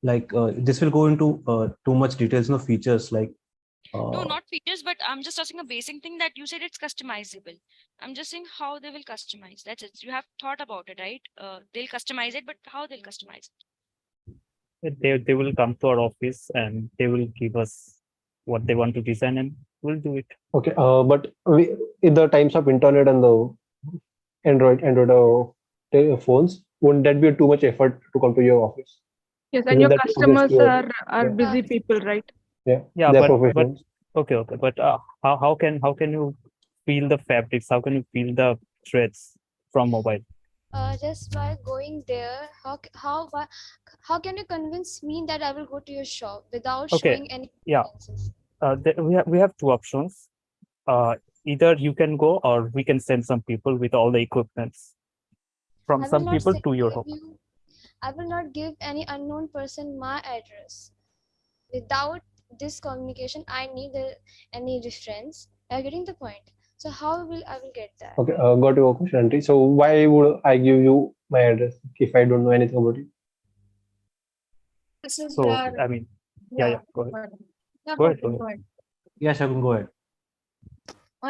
Like this will go into too much details, no features like. No, not features, but I'm just asking a basic thing that you said it's customizable. I'm just saying how they will customize. That's it. You have thought about it, right? They'll customize it, but how they'll customize it? They will come to our office and they will give us what they want to design, and we'll do it. Okay, but in the times of internet and the Android phones, wouldn't that be too much effort to come to your office? Yes, and Isn't your that obvious customers to are yeah. busy people, right? Yeah, Yeah, they're but professionals. okay, but how can you feel the fabrics? How can you feel the threads from mobile? Just by going there, how can you convince me that I will go to your shop without Okay, showing any yeah. preferences? We have two options. Either you can go, or we can send some people with all the equipments from I will some not people to your give home. you. I will not give any unknown person my address. Without this communication, I need any reference. Are you getting the point? So how will I will get that? Okay, got your question, Aunty. So why would I give you my address if I don't know anything about it? This is So where, I mean, yeah, go ahead. but- yeah, Go ahead, go go ahead. ahead. Yes, I can go ahead.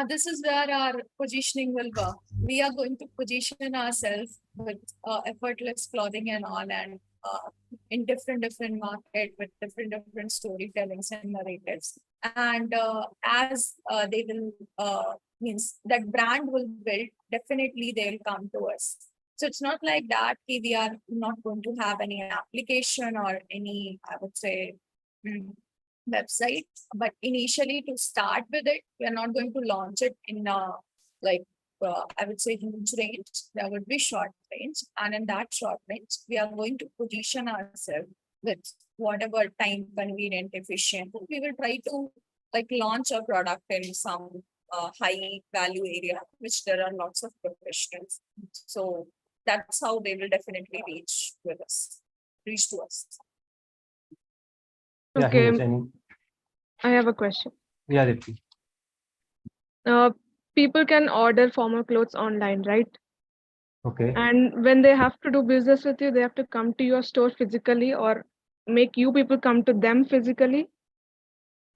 This is where our positioning will work. We are going to position ourselves with effortless clothing and all, and in different market with different storytellings and narratives. And as they will means that brand will build, definitely they'll come to us. So it's not like that we are not going to have any application or any, I would say, mm, website, but initially to start with it, we are not going to launch it in I would say huge range. There would be short range, and in that short range, we are going to position ourselves with whatever time convenient, efficient. We will try to launch a product in some high value area, which there are lots of professionals. So that's how they will definitely reach to us. Yeah, Okay, Himachal. I have a question. Yeah, Dipti. People can order formal clothes online, right? Okay. And when they have to do business with you, they have to come to your store physically or make you people come to them physically,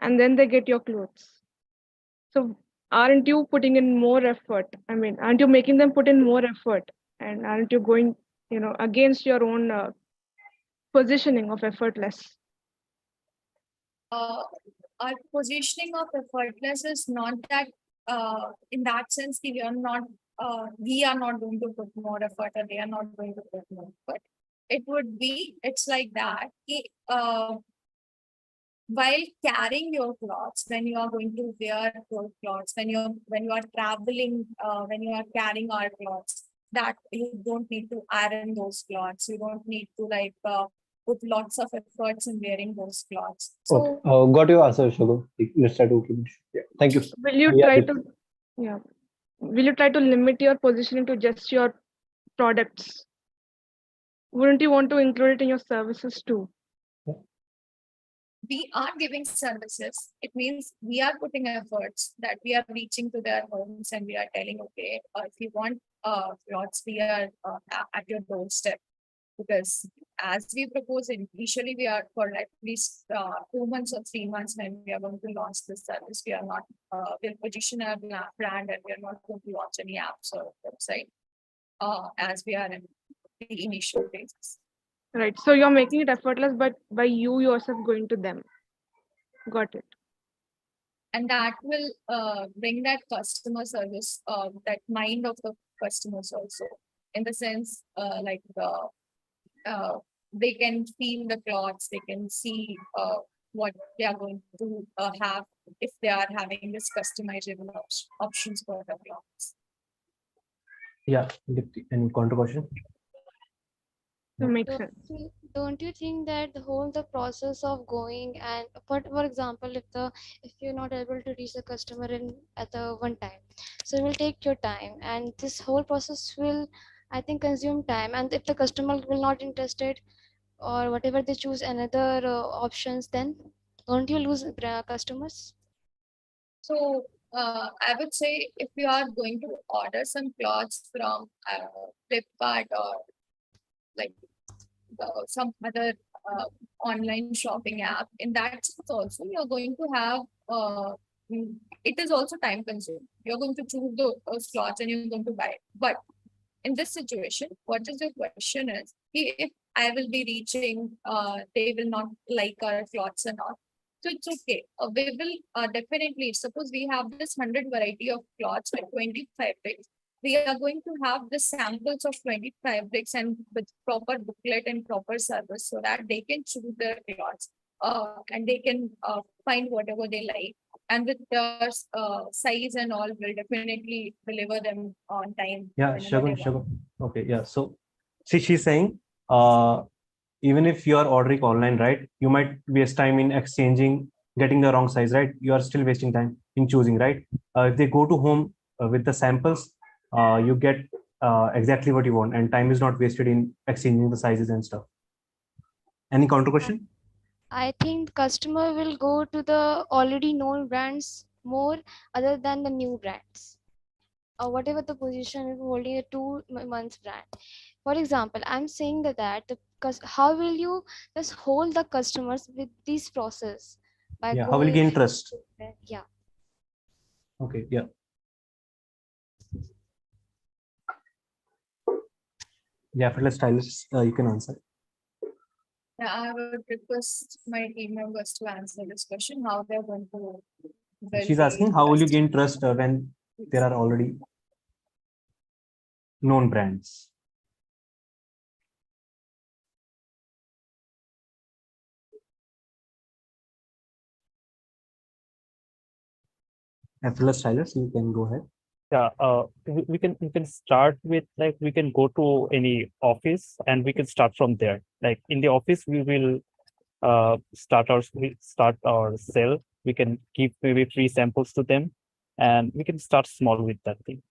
and then they get your clothes. So aren't you putting in more effort? I mean, aren't you making them put in more effort? And aren't you going, against your own positioning of effortless? Our positioning of effortless is not that in that sense we are not going to put more effort or they are not going to put more effort. It's like that. While carrying your clothes, when you are going to wear your clothes, when you are traveling, when you are carrying our clothes, that you don't need to iron those clothes. You don't need to put lots of efforts in wearing those clothes. So Okay. Got your answer, Shagun. Let's try to keep it. Yeah. Thank you. Will you Yeah, try Dipti. to, yeah, will you try to limit your positioning to just your products? Wouldn't you want to include it in your services too? we are giving services. It means we are putting efforts that we are reaching to their homes and we are telling, okay, if you want clothes, we are at your doorstep. Because as we propose initially, we are for at least 2 months or 3 months when we are going to launch this service. We are not, we'll position our brand and we are not going to launch any apps or website as we are in the initial phases. Right. So you're making it effortless, but by you yourself going to them. Got it. And that will bring that customer service, that mind of the customers also, in the sense they can feel the clothes, they can see what they are going to have if they are having this customizable options for the clothes. Yeah, Dipti. Any counter question? That makes Don't sense. don't you think that the process of going and for example, if you're not able to reach the customer in at the one time, so it will take your time, and this whole process will, I think, consume time. And if the customer will not interested or whatever they choose another options, then don't you lose customers? So I would say if you are going to order some clothes from Flipkart or like some other online shopping app, in that sense also you're going to have it is also time consuming. You're going to choose those clothes and you're going to buy it. But in this situation, what is your question is, if I will be reaching, they will not like our clothes and all. So it's okay. We will definitely, suppose we have this 100 variety of cloths with 20 fabrics. We are going to have the samples of 20 fabrics and with proper booklet and proper service so that they can choose their clothes and they can find whatever they like. And with the size and all, will definitely deliver them on time. Yeah, whenever they Shagun. want. Okay, yeah. So she's saying, even if you are ordering online, right, you might waste time in exchanging, getting the wrong size, right? You are still wasting time in choosing, right? If they go to home with the samples, you get exactly what you want, and time is not wasted in exchanging the sizes and stuff. Any counter question? I think customer will go to the already known brands more other than the new brands. Or whatever the position is holding a 2 months brand. For example, I'm saying that how will you just hold the customers with this process by Yeah, how will you gain trust? Yeah. Okay, yeah. Yeah, effortless stylist, you can answer. Yeah, I would request my team members to answer this question, how they're going to build She's the asking, how will you trust. gain trust when there are already known brands? Effortless stylist, you can go ahead. Yeah, we can start with, like, we can go to any office and we can start from there. Like in the office, we will start our sale. We can give maybe free samples to them, and we can start small with that thing.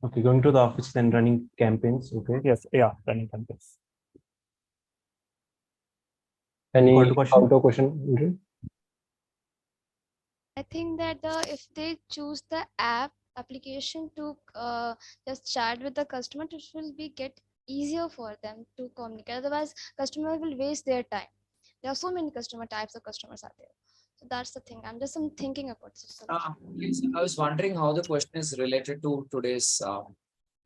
Okay, going to the office and running campaigns. Okay. Yes, yeah, running campaigns. Any Counter question? counter question? I think that if they choose the application to just chat with the customer, it will be get easier for them to communicate. Otherwise, customer will waste their time. There are so many customer types of customers are there. So that's the thing. I'm thinking about this. Yes, I was wondering how the question is related to today's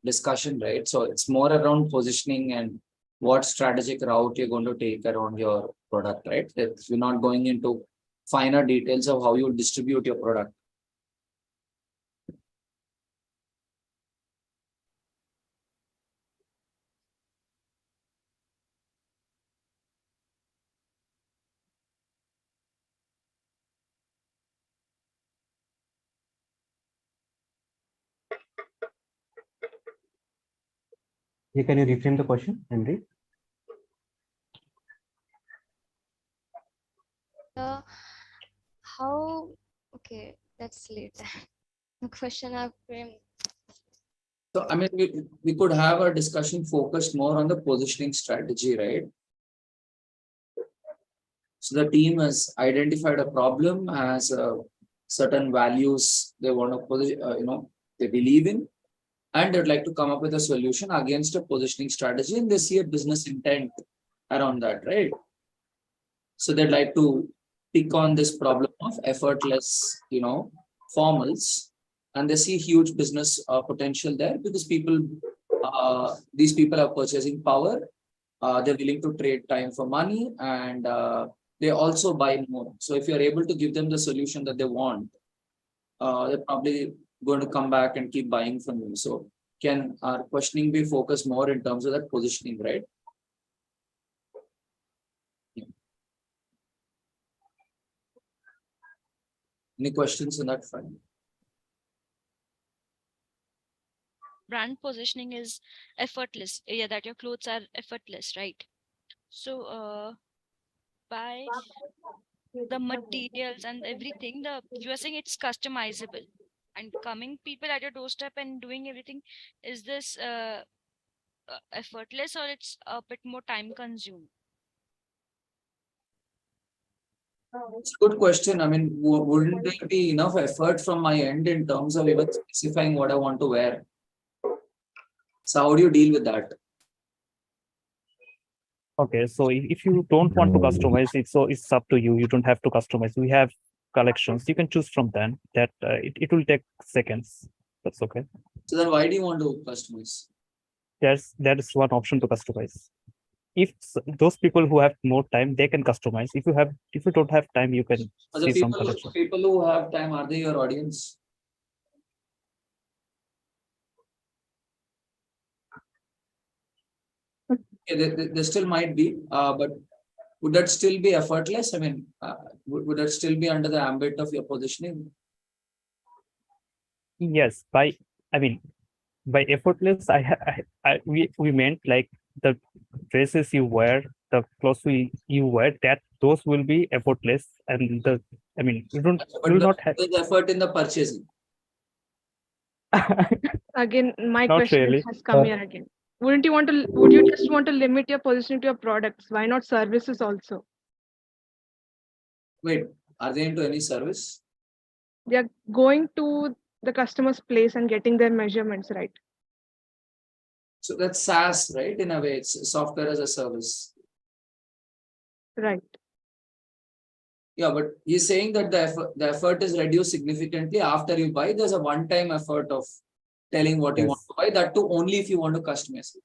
discussion, right? So it's more around positioning and what strategic route you're going to take around your product, right? That you're not going into finer details of how you distribute your product. Yeah, can you reframe the question, Henry? How? Okay, that's late. The question I've framed. So, I mean, we could have a discussion focused more on the positioning strategy, right? So the team has identified a problem, has certain values they want to they believe in, and they'd like to come up with a solution against a positioning strategy, and they see a business intent around that, right? So they'd like to pick on this problem of effortless, formals, and they see huge business potential there because these people have purchasing power. They're willing to trade time for money, and they also buy more. So if you're able to give them the solution that they want, they're probably going to come back and keep buying from you. So can our questioning be focused more in terms of that positioning, right? Yeah. Any questions on that front? Brand positioning is effortless. Yeah, that your clothes are effortless, right? So by the materials and everything, you are saying it's customizable and coming people at your doorstep and doing everything. Is this effortless, or it's a bit more time consuming? It's a good question. I mean, wouldn't there be enough effort from my end in terms of even specifying what I want to wear? So how do you deal with that? Okay, so if you don't want to customize it, so it's up to you. You don't have to customize. We have collections. You can choose from them. That it will take seconds. That's okay. So then why do you want to customize? That is one option to customize. if those people who have more time, they can customize. If you don't have time, you can The see some collection. people who have time, are they your audience? Yeah, they still might be, but would that still be effortless? I mean, would that still be under the ambit of your positioning? Yes, I mean, by effortless, we meant like the dresses you wear, the clothes you wear, that those will be effortless, and I mean, you will not have. There's effort in the purchasing. Again, my Not question really. has come here again. Would you just want to limit your positioning to your products? Why not services also? Wait, are they into any service? They are going to the customer's place and getting their measurements right. So that's SaaS, right? In a way, it's software as a service. Right. Yeah, but he's saying that the effort is reduced significantly after you buy. There's a one-time effort of telling what you want Yes. to buy. That too only if you want to customize it.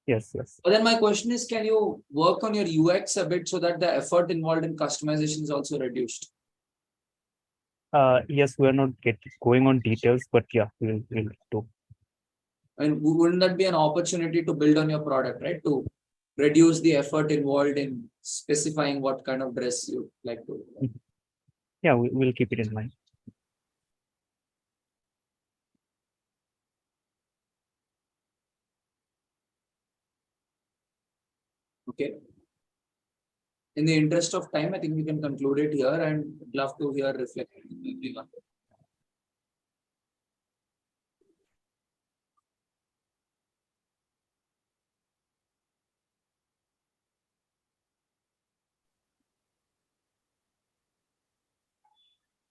Yes, yes. But then my question is, can you work on your UX a bit so that the effort involved in customization is also reduced? Yes, we're not going on details, but yeah, we'll do. And wouldn't that be an opportunity to build on your product, right? To reduce the effort involved in specifying what kind of dress you like to wear. Yeah, we'll keep it in mind. Okay. In the interest of time, I think we can conclude it here, and love to hear reflection from everyone.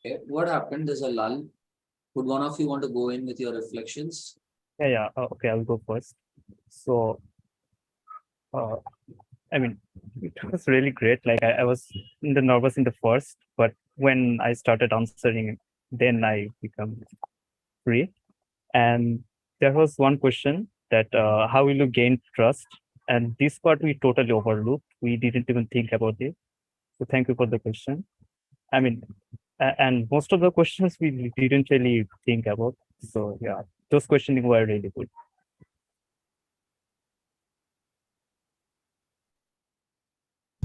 Okay, what happened? There's a lull. Would one of you want to go in with your reflections? Yeah. Okay, I'll go first. So, I mean, it was really great. Like I was nervous in the first, but when I started answering, then I become free. And there was one question that how will you gain trust? And this part we totally overlooked. We didn't even think about it. So thank you for the question. I mean, and most of the questions we didn't really think about. So yeah, those questioning were really good.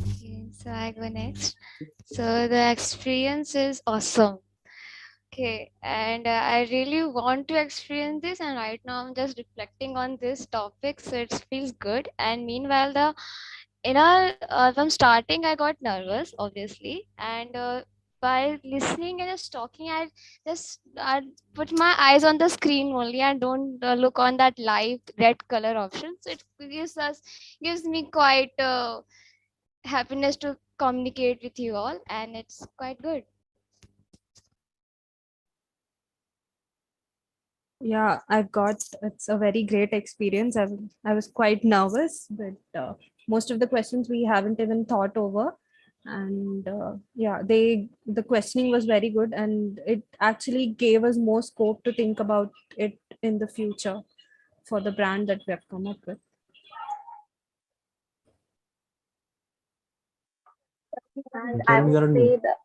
Okay, so I go next. So the experience is awesome. Okay, and I really want to experience this, and right now I'm just reflecting on this topic, so it feels good. And meanwhile, from starting, I got nervous, obviously, and by listening and just talking, I put my eyes on the screen only and don't look on that live red color option. So it gives me quite happiness to communicate with you all, and it's quite good. Yeah, it's a very great experience. I was quite nervous, but most of the questions we haven't even thought over. And yeah, the questioning was very good, and it actually gave us more scope to think about it in the future for the brand that we have come up with. And I would say that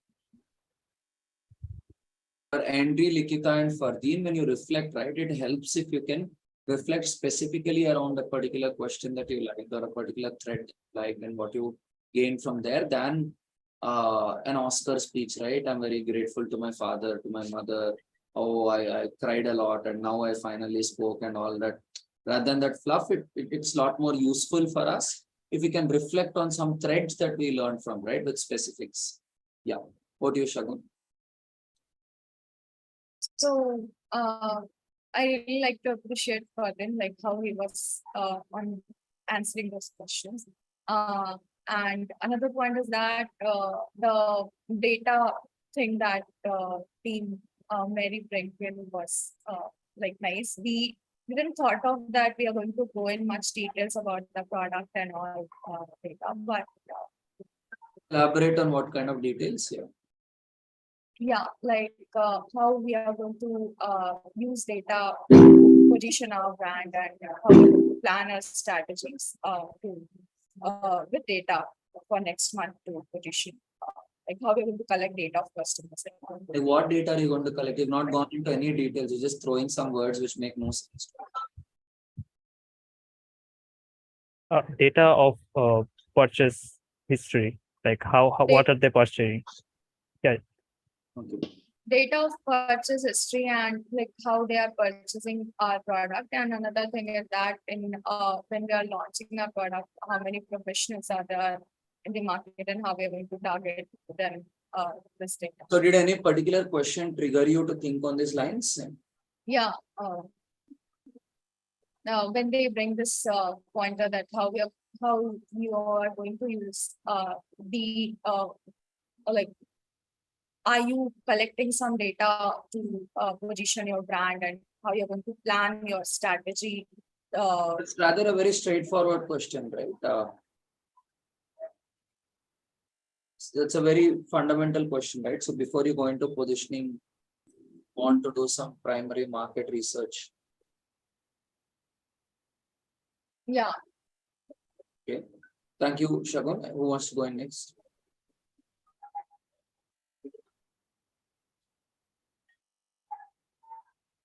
For Andri, Likita, and Fardeen, when you reflect, right, it helps if you can reflect specifically around a particular question that you like or a particular thread like and what you gain from there than an Oscar speech, right? I'm very grateful to my father, to my mother. Oh, I cried a lot and now I finally spoke and all that. Rather than that fluff, it's a lot more useful for us if we can reflect on some threads that we learned from, right, with specifics. Yeah. What do you, Shagun? So I really like to appreciate Ferdin, like how he was on answering those questions. And another point is that the data thing that team Mary Brinkley was like nice. We didn't thought of that we are going to go in much details about the product and all data, but Elaborate on what kind of details here. yeah, like how we are going to use data to position our brand and how we plan our strategies to with data for next month to position. Like how we're going to collect data of customers. Like what data are you going to collect? You've not gone into any details. You're just throwing some words which make no sense. Data of purchase history, like how what are they purchasing? Okay. Data of purchase history and like how they are purchasing our product. And another thing is that in when we are launching our product, how many professionals are there in the market and how we are going to target them this data. So did any particular question trigger you to think on these lines? Yeah. Now when they bring this pointer that how you are going to use the like, are you collecting some data to position your brand and how you're going to plan your strategy? It's rather a very straightforward question, right? That's a very fundamental question, right? So before you go into positioning, want to do some primary market research. Yeah. Okay. Thank you, Shagun. Who wants to go in next?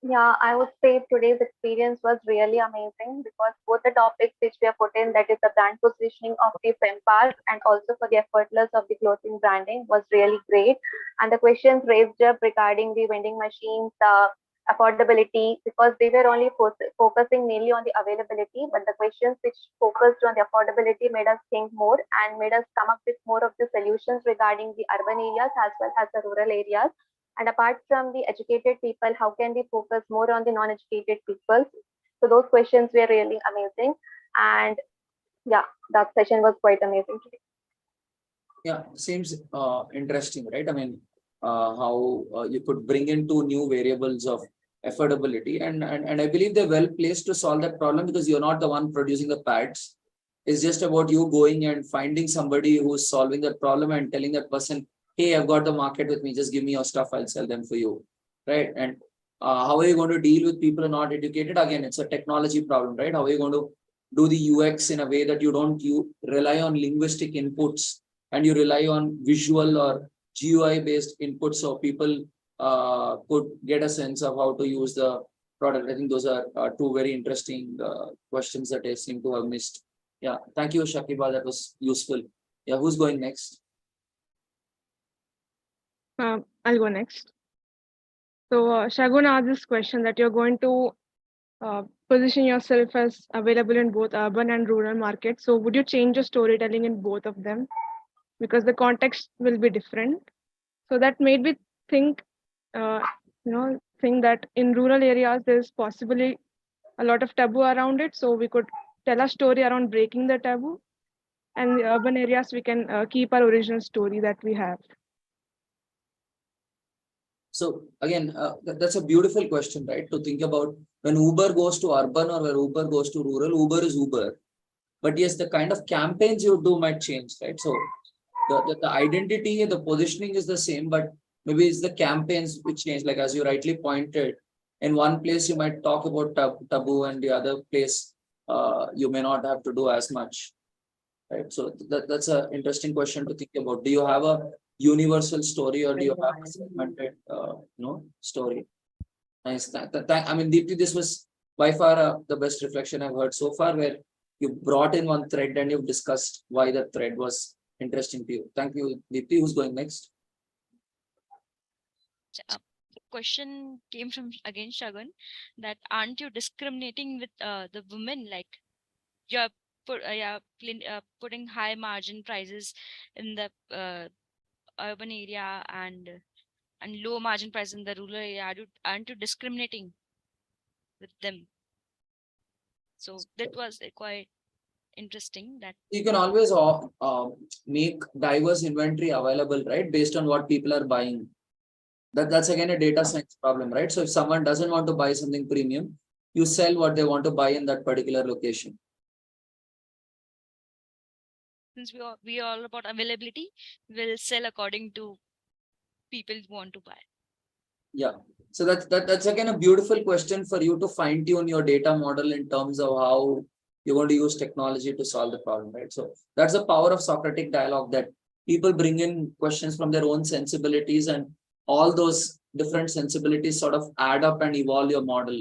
Yeah, I would say today's experience was really amazing because both the topics which we have put in, that is the brand positioning of the FemPark and also for the effortless of the clothing branding, was really great. And the questions raised up regarding the vending machines, affordability, because they were only focusing mainly on the availability, but the questions which focused on the affordability made us think more and made us come up with more of the solutions regarding the urban areas as well as the rural areas. And apart from the educated people, how can we focus more on the non-educated people? So those questions were really amazing. And yeah, that session was quite amazing today. Yeah, seems interesting, right? I mean, how you could bring in two new variables of affordability, and I believe they're well placed to solve that problem because you're not the one producing the pads. It's just about you going and finding somebody who's solving that problem and telling that person, hey, I've got the market with me, just give me your stuff, I'll sell them for you, right? And how are you going to deal with people who are not educated? Again, it's a technology problem, right? How are you going to do the UX in a way that you rely on linguistic inputs and you rely on visual or GUI based inputs so people could get a sense of how to use the product? I think those are two very interesting questions that I seem to have missed. Yeah, thank you, Shakiba. That was useful. Yeah, who's going next? I'll go next. So Shagun asked this question that you're going to position yourself as available in both urban and rural markets. So would you change your storytelling in both of them? Because the context will be different. So that made me think, think that in rural areas, there's possibly a lot of taboo around it. So we could tell a story around breaking the taboo. And in the urban areas, we can keep our original story that we have. So again, that's a beautiful question, right? To think about when Uber goes to urban or when Uber goes to rural, Uber is Uber. But yes, the kind of campaigns you do might change, right? So the identity, the positioning is the same, but maybe it's the campaigns which change. Like as you rightly pointed, in one place you might talk about taboo, and the other place you may not have to do as much, right? So that's an interesting question to think about. Do you have a universal story or do you have a segmented, story? Nice. I mean, Deepti, this was by far the best reflection I've heard so far, where you brought in one thread and you've discussed why that thread was interesting to you. Thank you, Deepti. Who's going next? The question came from again Shagun, that aren't you discriminating with the women? Like you're putting high margin prices in the urban area and low margin prices in the rural area. Aren't you discriminating with them? So that was quite interesting. That you can always make diverse inventory available, right? Based on what people are buying. That's again a data science problem, right? So if someone doesn't want to buy something premium, you sell what they want to buy in that particular location. Since we are all about availability, we'll sell according to people want to buy. Yeah. So that's again a beautiful question for you to fine tune your data model in terms of how you're going to use technology to solve the problem, right? So that's the power of Socratic dialogue, that people bring in questions from their own sensibilities, and all those different sensibilities sort of add up and evolve your model.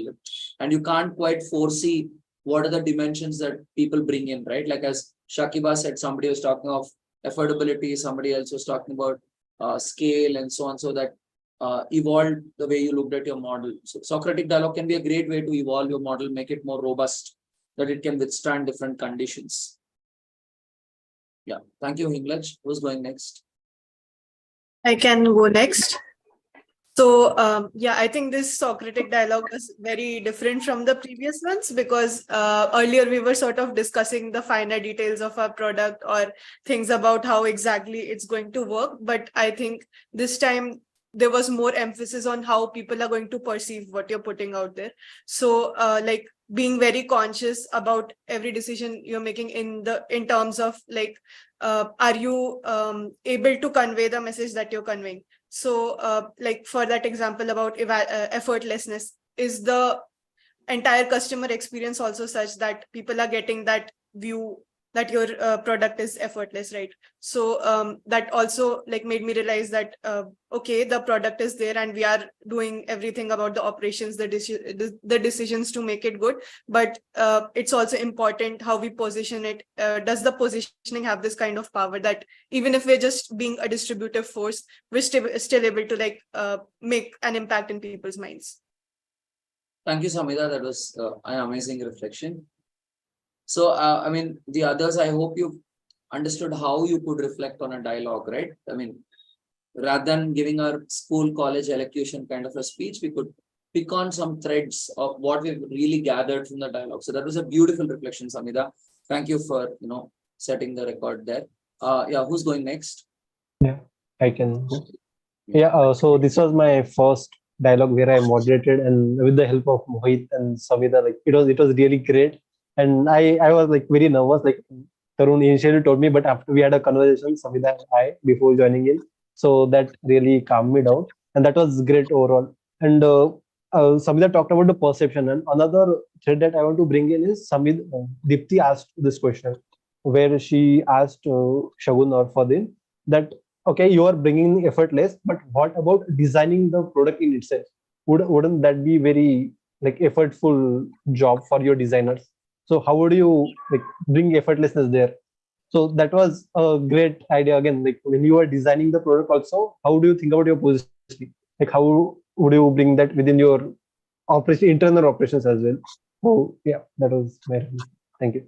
And you can't quite foresee what are the dimensions that people bring in, right? Like as Shakiba said, somebody was talking of affordability, somebody else was talking about scale and so on, so that evolved the way you looked at your model. So Socratic dialogue can be a great way to evolve your model, make it more robust, that it can withstand different conditions. Yeah, thank you, Hinglaj. Who's going next? I can go next. So yeah, I think this Socratic dialogue was very different from the previous ones, because earlier we were sort of discussing the finer details of our product or things about how exactly it's going to work. But I think this time there was more emphasis on how people are going to perceive what you're putting out there. So like being very conscious about every decision you're making in terms of like, are you able to convey the message that you're conveying? So like for that example about effortlessness, is the entire customer experience also such that people are getting that view that your product is effortless, right? So that also like made me realize that okay, the product is there and we are doing everything about the operations, the decisions to make it good, but it's also important how we position it. Does the positioning have this kind of power that even if we're just being a distributive force, we're still able to like make an impact in people's minds? Thank you, Samida. That was an amazing reflection. So, I mean, the others, I hope you understood how you could reflect on a dialogue, right? I mean, rather than giving our school, college elocution kind of a speech, we could pick on some threads of what we've really gathered from the dialogue. So that was a beautiful reflection, Samida. Thank you for, setting the record there. Yeah, who's going next? Yeah, I can go. Yeah, so this was my first dialogue where I moderated, and with the help of Mohit and Samida, like it was really great. And I was like very nervous, like Tarun initially told me, but after we had a conversation, Samida and I, before joining in, so that really calmed me down, and that was great overall. And Samida talked about the perception, and another thread that I want to bring in is Dipti asked this question, where she asked Shagun or Fadin that, okay, you are bringing effortless, but what about designing the product in itself? Wouldn't that be very like effortful job for your designers? So how would you like bring effortlessness there? So that was a great idea. Again, like when you are designing the product also, how do you think about your positioning? Like how would you bring that within your internal operations as well? So yeah, that was my thank you.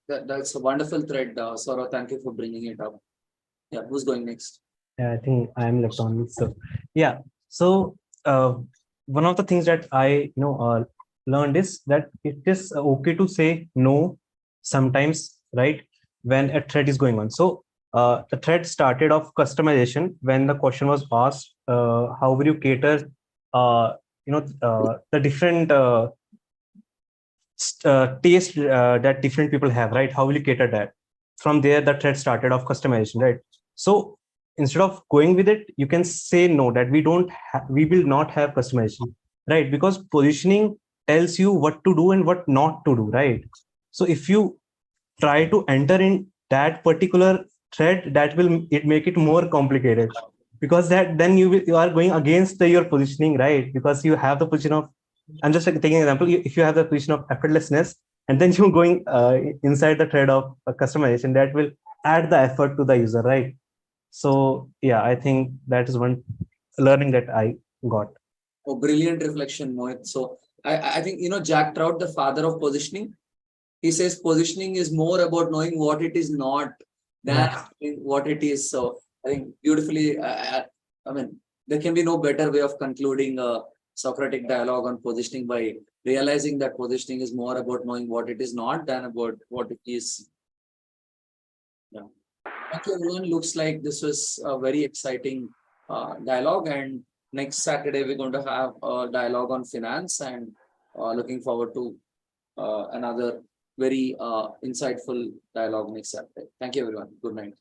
That's a wonderful thread, Saurav. Thank you for bringing it up. Yeah, who's going next? Yeah, I think I am left on. So yeah, so one of the things that I learned is that it is okay to say no sometimes, right? When a thread is going on. So the thread started off customization when the question was asked, how will you cater, the different taste that different people have, right? How will you cater that? From there, the thread started off customization, right? So instead of going with it, you can say no, that we will not have customization, right? Because positioning tells you what to do and what not to do, right? So if you try to enter in that particular thread, that will make it more complicated, because that then you are going against your positioning, right? Because you have the position of, I'm just taking an example, if you have the position of effortlessness and then you're going inside the thread of customization, that will add the effort to the user, right? So yeah, I think that is one learning that I got. Oh, brilliant reflection, Mohit. So I think, Jack Trout, the father of positioning, he says positioning is more about knowing what it is not than what it is. So I think beautifully, I mean, there can be no better way of concluding a Socratic dialogue on positioning by realizing that positioning is more about knowing what it is not than about what it is. Yeah. Thank you, everyone. Looks like this was a very exciting dialogue, and next Saturday we're going to have a dialogue on finance, and looking forward to another very insightful dialogue next Saturday. Thank you, everyone. Good night.